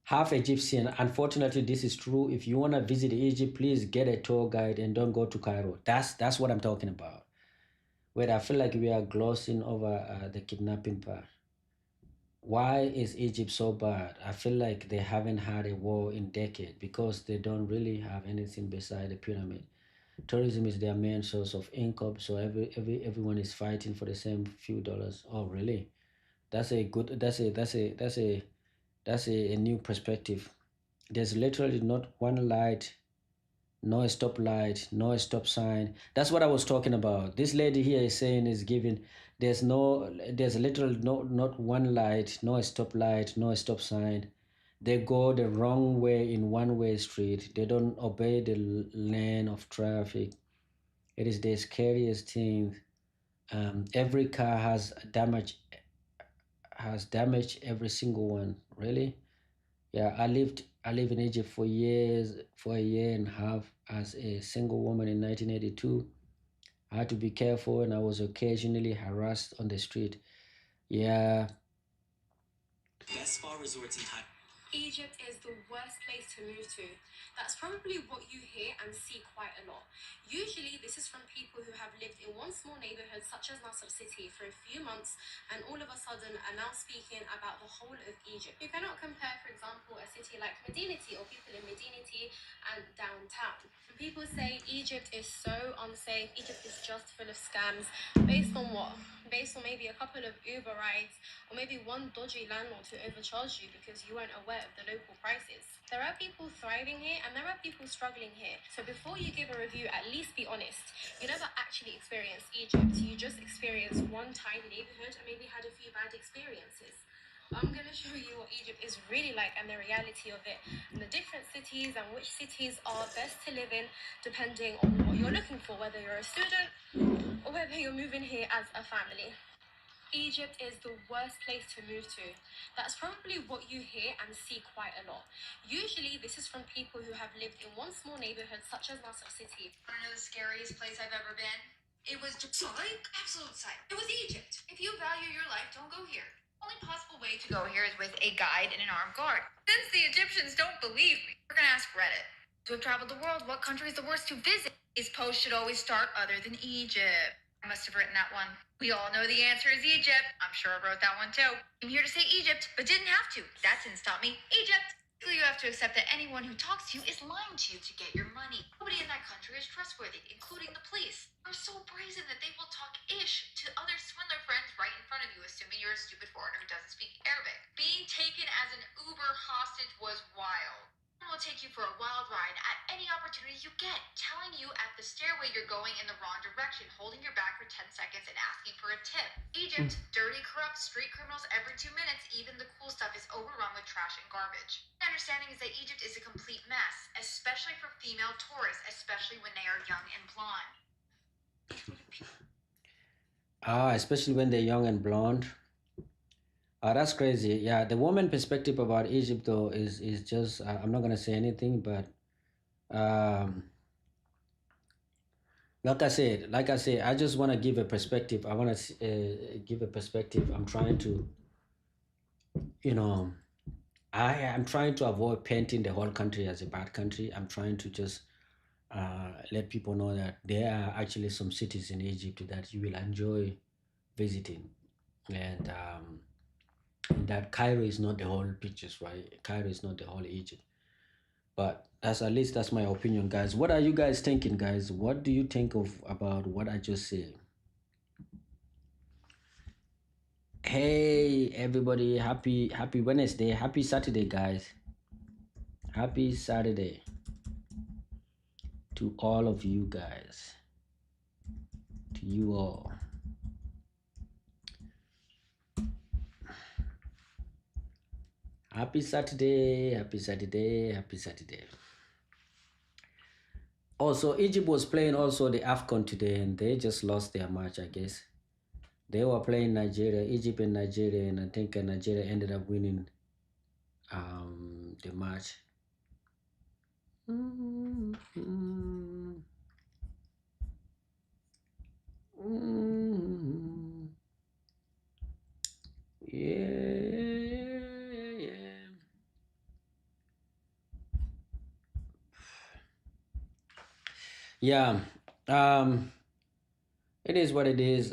B: Half Egyptian. Unfortunately, this is true. If you want to visit Egypt, please get a tour guide and don't go to Cairo. That's what I'm talking about. Wait, I feel like we are glossing over the kidnapping part. Why is Egypt so bad? I feel like they haven't had a war in decades because they don't really have anything beside the pyramid. Tourism is their main source of income, so everyone is fighting for the same few dollars. Oh, really? That's a good. That's a new perspective. There's literally not one light, no stoplight, no stop sign. That's what I was talking about. This lady here is saying is giving. There's literally not one light, no stoplight, no stop sign. They go the wrong way in one-way street. They don't obey the lane of traffic. It is the scariest thing. Every car has damaged every single one. Really? Yeah, I lived in Egypt for years, for a year and a half as a single woman in 1982. I had to be careful, and I was occasionally harassed on the street. Yeah.
E: Best spa resorts in Thailand.
G: Egypt is the worst place to move to. That's probably what you hear and see quite a lot. Usually, this is from people who have lived in one small neighborhood, such as Nasser City, for a few months, and all of a sudden are now speaking about the whole of Egypt. You cannot compare, for example, a city like Medinati or people in Medinati and downtown. When people say Egypt is so unsafe, Egypt is just full of scams, based on what? Based on maybe a couple of Uber rides, or maybe one dodgy landlord who overcharged you because you weren't aware of the local prices. There are people thriving here and there are people struggling here. So before you give a review, at least be honest. You never actually experienced Egypt. You just experienced one tiny neighborhood and maybe had a few bad experiences. I'm going to show you what Egypt is really like and the reality of it, and the different cities and which cities are best to live in depending on what you're looking for, whether you're a student or whether you're moving here as a family. Egypt is the worst place to move to. That's probably what you hear and see quite a lot. Usually, this is from people who have lived in one small neighborhood, such as Nasser City.
I: Want to know the scariest place I've ever been? It was psych. Absolute psych. It was Egypt. If you value your life, don't go here. Only possible way to go here is with a guide and an armed guard. Since the Egyptians don't believe me, we're gonna ask Reddit. To have traveled the world, what country is the worst to visit? These posts should always start other than Egypt. I must have written that one. We all know the answer is Egypt. I'm sure I wrote that one too. I'm here to say Egypt, but didn't have to. That didn't stop me. Egypt. You have to accept that anyone who talks to you is lying to you to get your money. Nobody in that country is trustworthy, including the police. They're so brazen that they will talk ish to other swindler friends right in front of you, assuming you're a stupid foreigner who doesn't speak Arabic. Being taken as an Uber hostage was wild. Will take you for a wild ride at any opportunity you get, telling you at the stairway you're going in the wrong direction, holding your back for 10 seconds and asking for a tip. Egypt, dirty, corrupt, street criminals every 2 minutes. Even the cool stuff is overrun with trash and garbage. My understanding is that Egypt is a complete mess, especially for female tourists, especially when they are young and blonde.
B: Especially when they're young and blonde. That's crazy. Yeah, the woman perspective about Egypt though is just I'm not gonna say anything, but Um, like I said, I just want to give a perspective. I want to give a perspective. I'm trying to, you know, I am trying to avoid painting the whole country as a bad country. I'm trying to just let people know that there are actually some cities in Egypt that you will enjoy visiting, and that Cairo is not the whole pictures, right? Cairo is not the whole Egypt. But that's at least that's my opinion, guys. What are you guys thinking, guys? What do you think of about what I just said? Hey everybody, happy Wednesday, happy Saturday, guys. Happy Saturday to all of you guys. To you all. Happy Saturday, happy Saturday, happy Saturday. Also, Egypt was playing also the AFCON today and they just lost their match, I guess. They were playing Nigeria, Egypt and Nigeria, and I think Nigeria ended up winning the match. Yeah. It is what it is.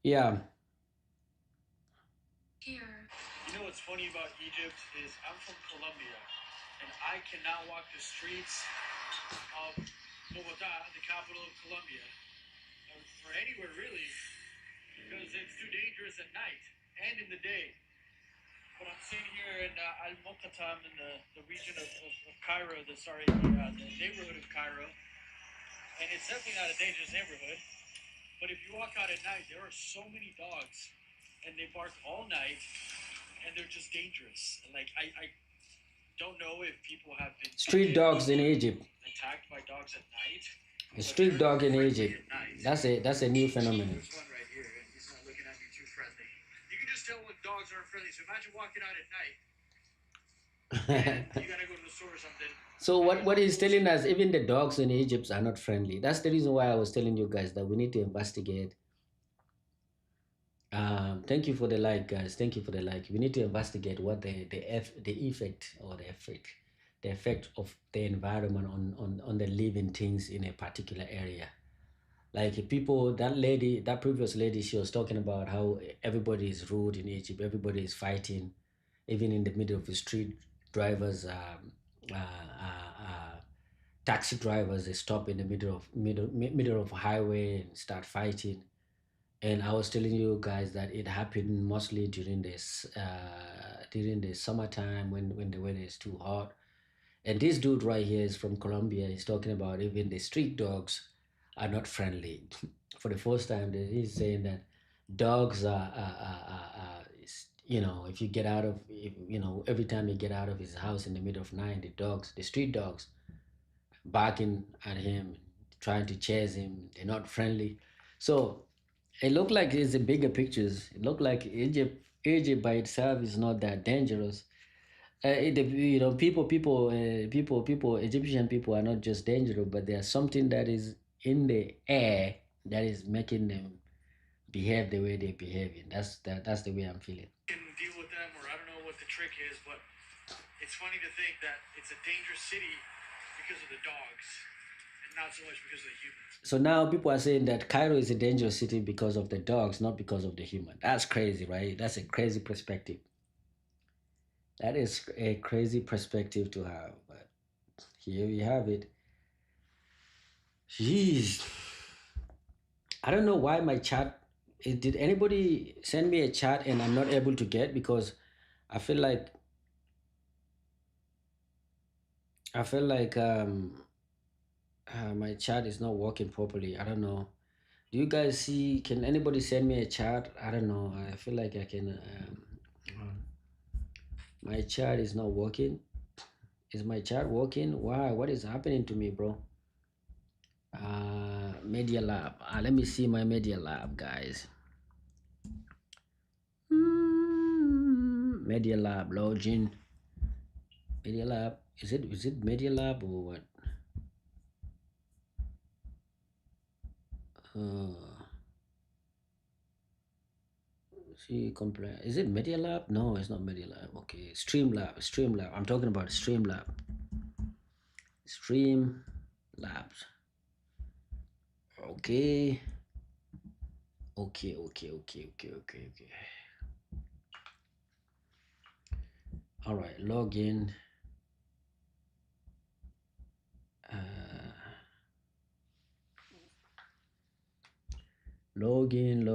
B: Yeah.
E: Here. You know what's funny about Egypt is I'm from Colombia, and I cannot walk the streets of Bogota, the capital of Colombia, or anywhere really, because it's too dangerous at night and in the day. But I'm sitting here in Al Muqattam in the region of Cairo, the neighborhood of Cairo, and it's definitely not a dangerous neighborhood. But if you walk out at night, there are so many dogs, and they bark all night, and they're just dangerous. Like I don't know if people have been
B: Street dogs in Egypt.
E: attacked by dogs at night.
B: A street dog in Egypt. That's a new phenomenon.
E: There's one right here, and he's not looking at me too friendly. You can just tell when dogs aren't friendly. So imagine walking out at night. And you gotta go to the store or something.
B: So what he's telling us, even the dogs in Egypt are not friendly. That's the reason why I was telling you guys that we need to investigate. Thank you for the like, guys. Thank you for the like. We need to investigate what the effect or the effect of the environment on the living things in a particular area. Like people, that previous lady, she was talking about how everybody is rude in Egypt. Everybody is fighting, even in the middle of the street. Drivers, taxi drivers, they stop in the middle of a highway and start fighting. And I was telling you guys that it happened mostly during the summertime when the weather is too hot. And this dude right here is from Colombia. He's talking about even the street dogs are not friendly. For the first time, he's saying that dogs if you get out of, every time you get out of his house in the middle of night, the street dogs, barking at him, trying to chase him. They're not friendly. So it looked like it's the bigger pictures. It looked like Egypt by itself is not that dangerous. Egyptian people are not just dangerous, but there's something that is in the air that is making them behave the way they behave. And that's the way I'm feeling.
E: Can deal with them, or I don't know what the trick is, but it's funny to think that it's a dangerous city because of the dogs, and not so much because of the humans.
B: So now people are saying that Cairo is a dangerous city because of the dogs, not because of the human. That's crazy, right? That's a crazy perspective. That is a crazy perspective to have, but here you have it. Jeez. I don't know why my chat. Did anybody send me a chat and I'm not able to get, because I feel like my chat is not working properly. I don't know. Do you guys see? Can anybody send me a chat? I don't know. I feel like I can. My chat is not working. Is my chat working? Why? What is happening to me, bro? Media Lab. Let me see my Media Lab, guys. Media Lab, login. Media Lab. Is it Media Lab or what? See, complain. Is it Media Lab? No, it's not Media Lab. Okay, Streamlab. Streamlab. I'm talking about Streamlab. Stream Labs. Okay. Okay. All right, log in. Log in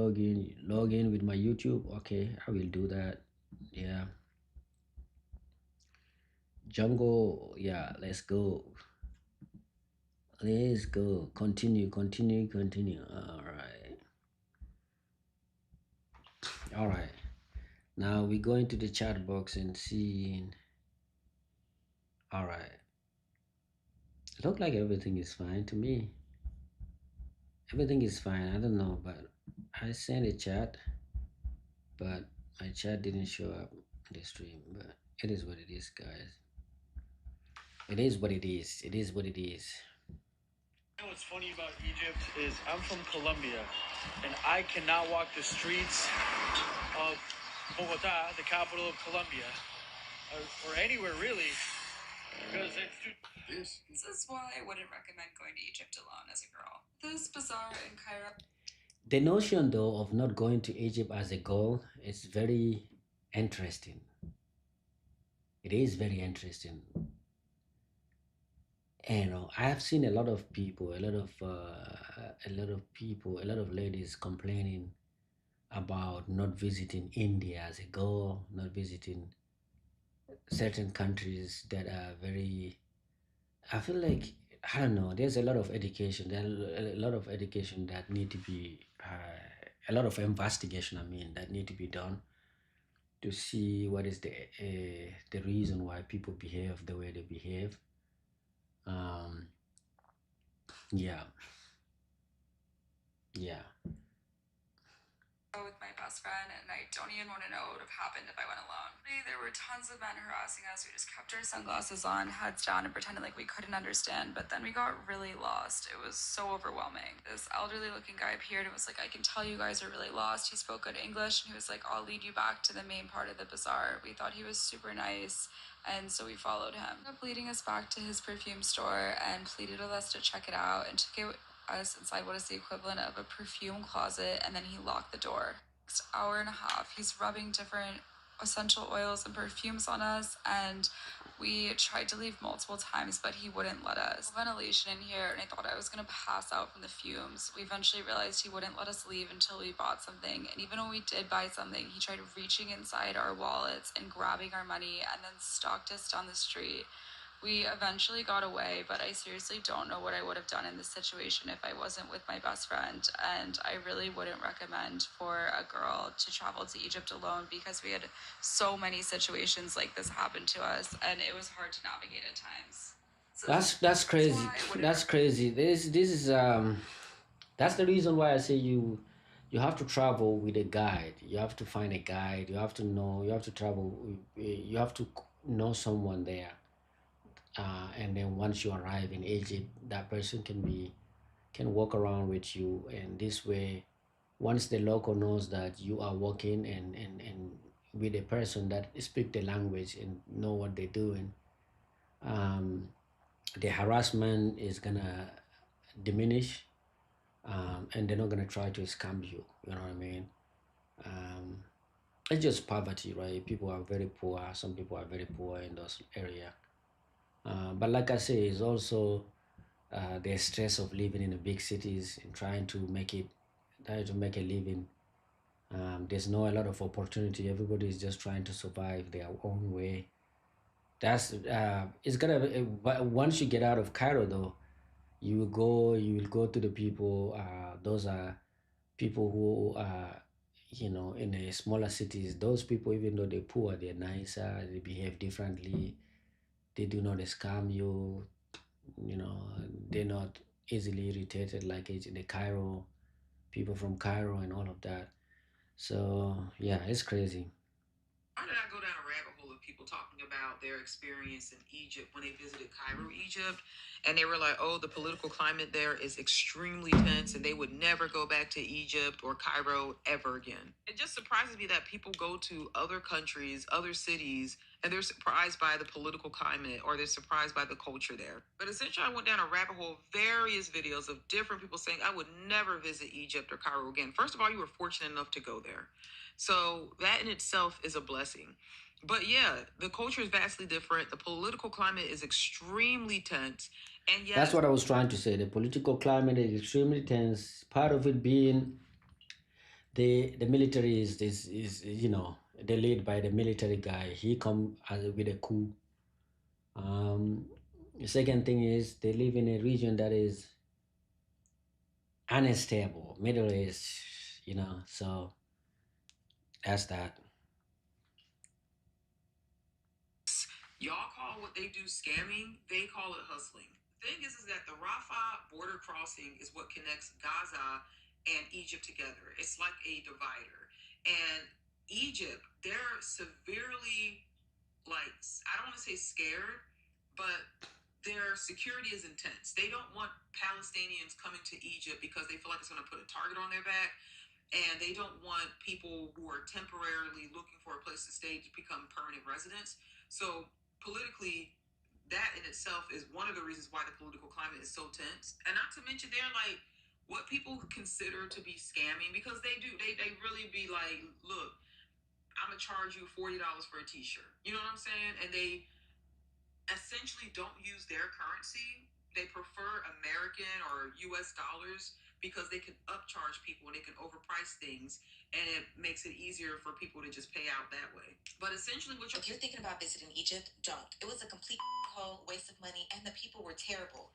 B: with my YouTube. Okay, I will do that. Yeah. Jungle. Yeah, let's go. Let's go. Continue. All right. Now we go into the chat box and see. All right. Look like everything is fine to me. Everything is fine. I don't know, but I sent a chat, but my chat didn't show up in the stream. But it is what it is, guys. It is what it is. It is what it is.
J: You know what's funny about Egypt is I'm from Colombia, and I cannot walk the streets of Bogota, the capital of Colombia, or anywhere really, because it's too.
K: This is why I wouldn't recommend going to Egypt alone as a girl. This bazaar in Cairo.
B: The notion, though, of not going to Egypt as a goal is very interesting. It is very interesting. And I have seen a lot of people, a lot of ladies complaining about not visiting India as a goal, not visiting certain countries that are very. I feel like, I don't know. There's a lot of education. There are a lot of education that need to be, a lot of investigation. I mean, that need to be done to see what is the reason why people behave the way they behave. Yeah.
K: With my best friend, and I don't even want to know what would have happened if I went alone. There were tons of men harassing us. We just kept our sunglasses on, heads down, and pretended like we couldn't understand. But then we got really lost. It was so overwhelming. This elderly looking guy appeared and was like, I can tell you guys are really lost. He spoke good English, and he was like, I'll lead you back to the main part of the bazaar. We thought he was super nice, and so we followed him. He ended up leading us back to his perfume store and pleaded with us to check it out and took us inside what is the equivalent of a perfume closet, and then he locked the door. Next hour and a half, he's rubbing different essential oils and perfumes on us, and we tried to leave multiple times, but he wouldn't let us. Ventilation in here, and I thought I was gonna pass out from the fumes. We eventually realized he wouldn't let us leave until we bought something, and even when we did buy something, he tried reaching inside our wallets and grabbing our money and then stalked us down the street. We eventually got away, but I seriously don't know what I would have done in this situation if I wasn't with my best friend. And I really wouldn't recommend for a girl to travel to Egypt alone, because we had so many situations like this happen to us, and it was hard to navigate at times. So
B: That's crazy. That's crazy. This is that's the reason why I say you have to travel with a guide. You have to find a guide. You have to know. You have to travel. You have to know someone there. And then once you arrive in Egypt, that person can walk around with you, and this way, once the local knows that you are working and with a person that speak the language and know what they're doing, um, the harassment is gonna diminish, and they're not gonna try to scam you. You know what I mean? Um, it's just poverty, right? People are very poor. Some people are very poor in those area. But like I say, it's also the stress of living in the big cities and trying to make a living. There's no a lot of opportunity. Everybody is just trying to survive their own way. That's it's gonna. But once you get out of Cairo, though, you will go to the people. Those are people who are, in the smaller cities. Those people, even though they're poor, they're nicer. They behave differently. They do not scam you. You know, they're not easily irritated, like the Cairo people from Cairo and all of that. So yeah, it's crazy.
L: Why did I go down a rabbit hole of people talking about their experience in Egypt when they visited Cairo, Egypt? And they were like, oh, the political climate there is extremely tense and they would never go back to Egypt or Cairo ever again. It just surprises me that people go to other countries, other cities, and they're surprised by the political climate or they're surprised by the culture there. But essentially, I went down a rabbit hole of various videos of different people saying, I would never visit Egypt or Cairo again. First of all, you were fortunate enough to go there. So that in itself is a blessing. But yeah, the culture is vastly different. The political climate is extremely tense. And
B: That's
L: yes,
B: what I was trying to say. The political climate is extremely tense. Part of it being the military is they lead by the military guy. He come with a coup. The second thing is they live in a region that is unstable, Middle East. So that's that.
L: y'all call what they do scamming, they call it hustling. The thing is that the Rafah border crossing is what connects Gaza and Egypt together. It's like a divider. And Egypt, they're severely, like, I don't want to say scared, but their security is intense. They don't want Palestinians coming to Egypt because they feel like it's going to put a target on their back. And they don't want people who are temporarily looking for a place to stay to become permanent residents. So politically, that in itself is one of the reasons why the political climate is so tense. And not to mention they're like what people consider to be scamming, because they do. They really be like, look, I'm gonna charge you $40 for a t-shirt. You know what I'm saying? And they essentially don't use their currency. They prefer American or US dollars because they can upcharge people and they can overprice things, and it makes it easier for people to just pay out that way. But essentially what
M: If you're thinking about visiting Egypt, don't. It was a complete whole waste of money and the people were terrible.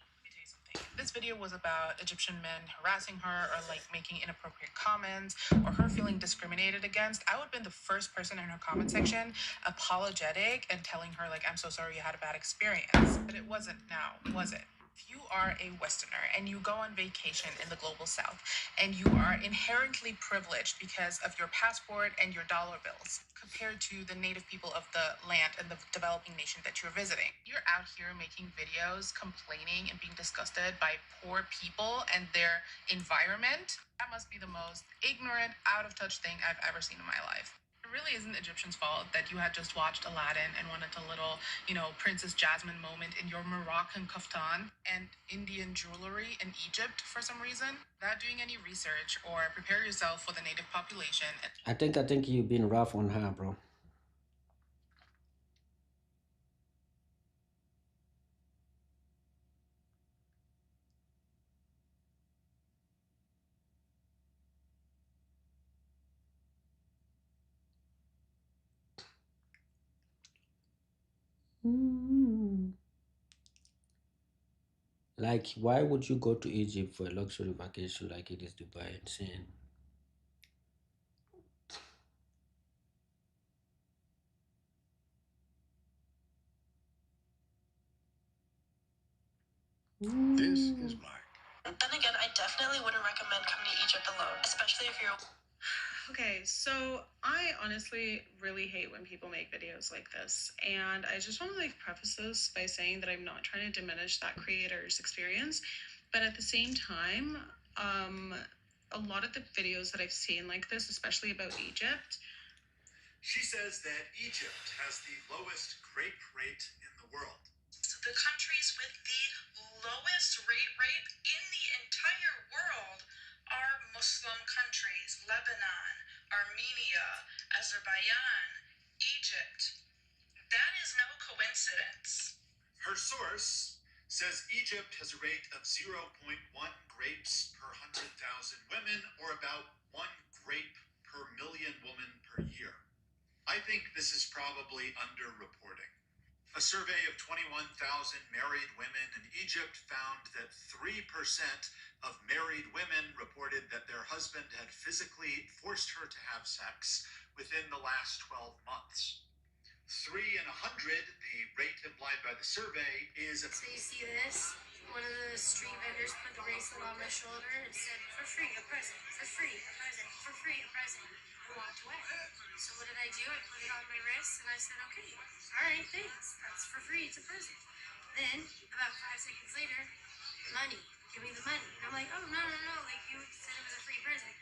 N: This video was about Egyptian men harassing her or like making inappropriate comments or her feeling discriminated against. I would have been the first person in her comment section apologetic and telling her like, I'm so sorry you had a bad experience. But it wasn't now, was it? If you are a Westerner and you go on vacation in the global south and you are inherently privileged because of your passport and your dollar bills compared to the native people of the land and the developing nation that you're visiting, you're out here making videos complaining and being disgusted by poor people and their environment. That must be the most ignorant, out of touch thing I've ever seen in my life. It really isn't Egyptians' fault that you had just watched Aladdin and wanted a little, Princess Jasmine moment in your Moroccan kaftan and Indian jewelry in Egypt for some reason. Without doing any research or prepare yourself for the native population.
B: I think you've been rough on her, bro. Like, why would you go to Egypt for a luxury vacation like it is Dubai? Insane.
C: This is Mike.
O: Then again, I definitely wouldn't recommend coming to Egypt alone, especially if you're. Okay, so I honestly really hate when people make videos like this. And I just want to preface this by saying that I'm not trying to diminish that creator's experience. But at the same time, a lot of the videos that I've seen like this, especially about Egypt.
P: She says that Egypt has the lowest rape rate in the world.
O: The countries with the lowest rape rate in the entire world are Muslim countries: Lebanon, Armenia, Azerbaijan, Egypt. That is no coincidence.
P: Her source says Egypt has a rate of 0.1 grapes per 100,000 women, or about 1 grape per million women per year. I think this is probably underreporting. A survey of 21,000 married women in Egypt found that 3% of married women reported that their husband had physically forced her to have sex within the last 12 months. 3 in 100, the rate implied by the survey, is...
O: So you see this?
I: one of the street vendors put the bracelet on my shoulder and said, "For free, a present, for free, a present, for free, a present," and walked away. So what did I do? I put it on my wrist and I said, "Okay, all right, thanks. That's for free. It's a present." Then, about 5 seconds later, money. Give me the money. And I'm like, "Oh, no, no, no. Like, you said it was a free present.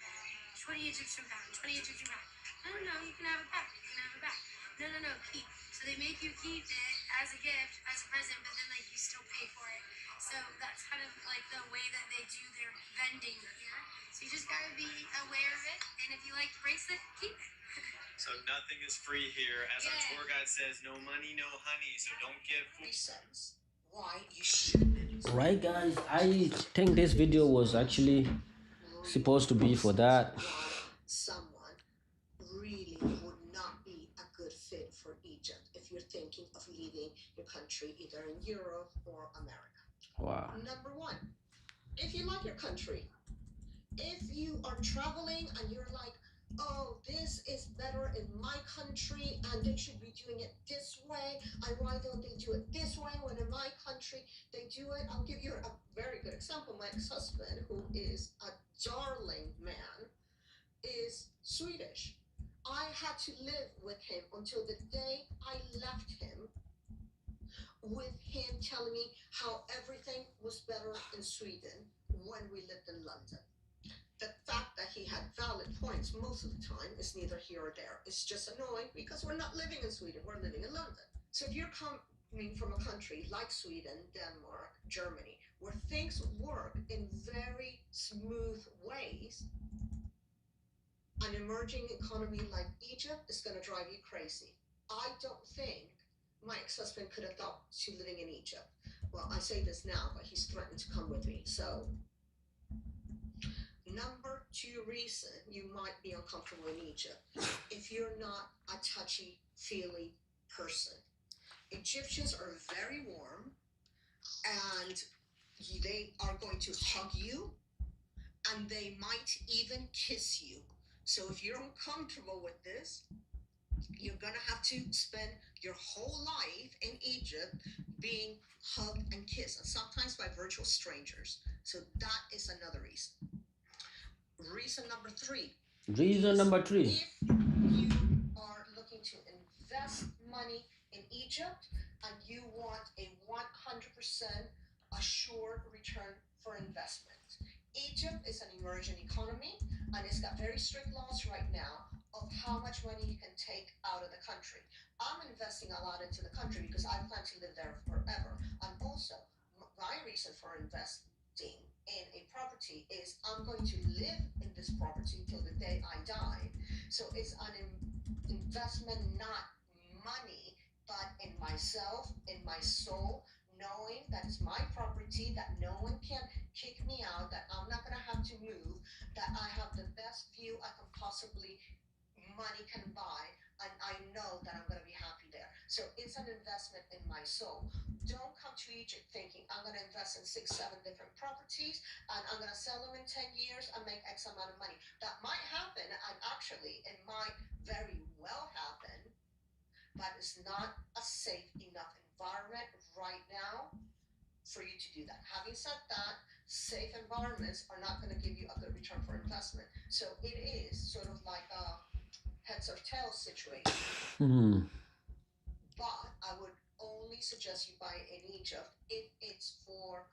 I: 20 Egyptian pounds, 20 Egyptian pounds. No, no, no, you can have it back. You can have it back. No, no, no, keep." So they make you keep it as a gift, as a present, but then, like, you still pay for it. So that's kind of like the way that they do their vending here. So you just gotta be aware of it. And if you like the bracelet, keep it.
E: So nothing is free here. As our tour guide says, no money, no honey. So don't get
M: Sense why you shouldn't.
B: Right, guys, I think this video was actually supposed to be for that.
M: Someone really would not be a good fit for Egypt if you're thinking of leaving your country either in Europe or America.
B: Wow.
M: Number one, if you like your country, if you are traveling and you're like, "Oh, this is better in my country and they should be doing it this way, and why don't they do it this way when in my country they do it?" I'll give you a very good example. My ex-husband, who is a darling man, is Swedish. I had to live with him until the day I left him, with him telling me how everything was better in Sweden when we lived in London. The fact that he had valid points most of the time is neither here or there. It's just annoying because we're not living in Sweden, we're living in London. So if you're coming from a country like Sweden, Denmark, Germany, where things work in very smooth ways, an emerging economy like Egypt is going to drive you crazy. I don't think my ex-husband could adopt to living in Egypt. Well, I say this now, but he's threatened to come with me. So, number two reason you might be uncomfortable in Egypt, if you're not a touchy-feely person. Egyptians are very warm, and they are going to hug you, and they might even kiss you. So if you're uncomfortable with this, you're going to have to spend your whole life in Egypt being hugged and kissed, and sometimes by virtual strangers. So that is another reason. Reason number three.
B: Reason number three.
M: If you are looking to invest money in Egypt and you want a 100% assured return for investment, Egypt is an emerging economy, and it's got very strict laws right now of how much money you can take out of the country. I'm investing a lot into the country because I plan to live there forever. And also, my reason for investing in a property is I'm going to live in this property till the day I die. So it's an investment, not money, but in myself, in my soul, knowing that it's my property, that no one can kick me out, that I'm not going to have to move, that I have the best view I can possibly money can buy, and I know that I'm going to be happy there. So it's an investment in my soul. Don't come to Egypt thinking I'm going to invest in 6, 7 different properties and I'm going to sell them in 10 years and make X amount of money. That might happen, and actually it might very well happen, but it's not a safe enough environment right now for you to do that. Having said that, safe environments are not going to give you a good return for investment. So it is sort of like a heads or tails situation. But I would only suggest you buy in Egypt if it's for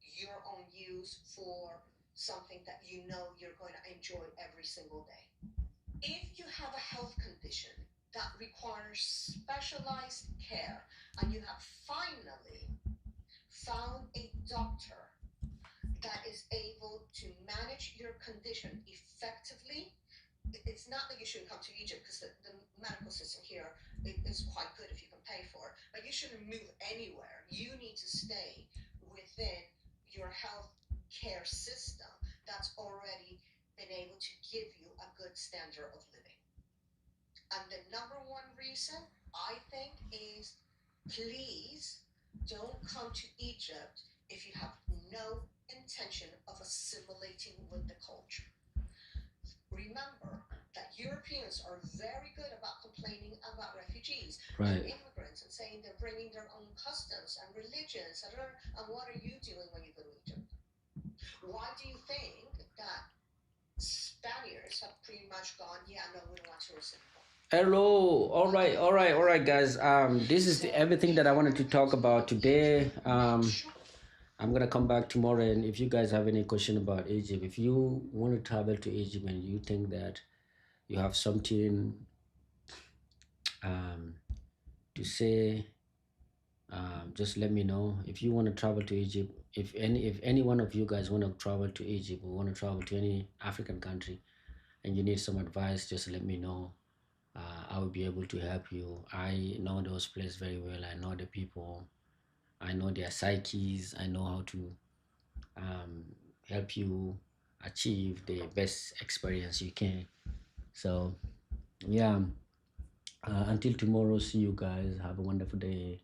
M: your own use, for something that you know you're going to enjoy every single day. If you have a health condition that requires specialized care and you have finally found a doctor that is able to manage your condition effectively, it's not that you shouldn't come to Egypt, because the medical system here is quite good if you can pay for it, but you shouldn't move anywhere. You need to stay within your health care system that's already been able to give you a good standard of living. And the number one reason, I think, is please don't come to Egypt if you have no intention of assimilating with the culture. Remember that Europeans are very good about complaining about refugees
B: Right.
M: and immigrants and saying they're bringing their own customs and religions. And what are you doing when you go to Egypt? Why do you think that Spaniards have pretty much gone, yeah, no, we don't want tourists anymore?
B: Hello. All right, guys. This is everything that I wanted to talk about today. I'm gonna come back tomorrow, and if you guys have any question about Egypt, if you want to travel to Egypt and you think that you have something um, to say, just let me know. If you want to travel to Egypt, if any one of you guys want to travel to Egypt or want to travel to any African country, and you need some advice, just let me know. I will be able to help you. I know those places very well. I know the people. I know their psyches. I know how to um, help you achieve the best experience you can. So, yeah. Until tomorrow, see you guys. Have a wonderful day.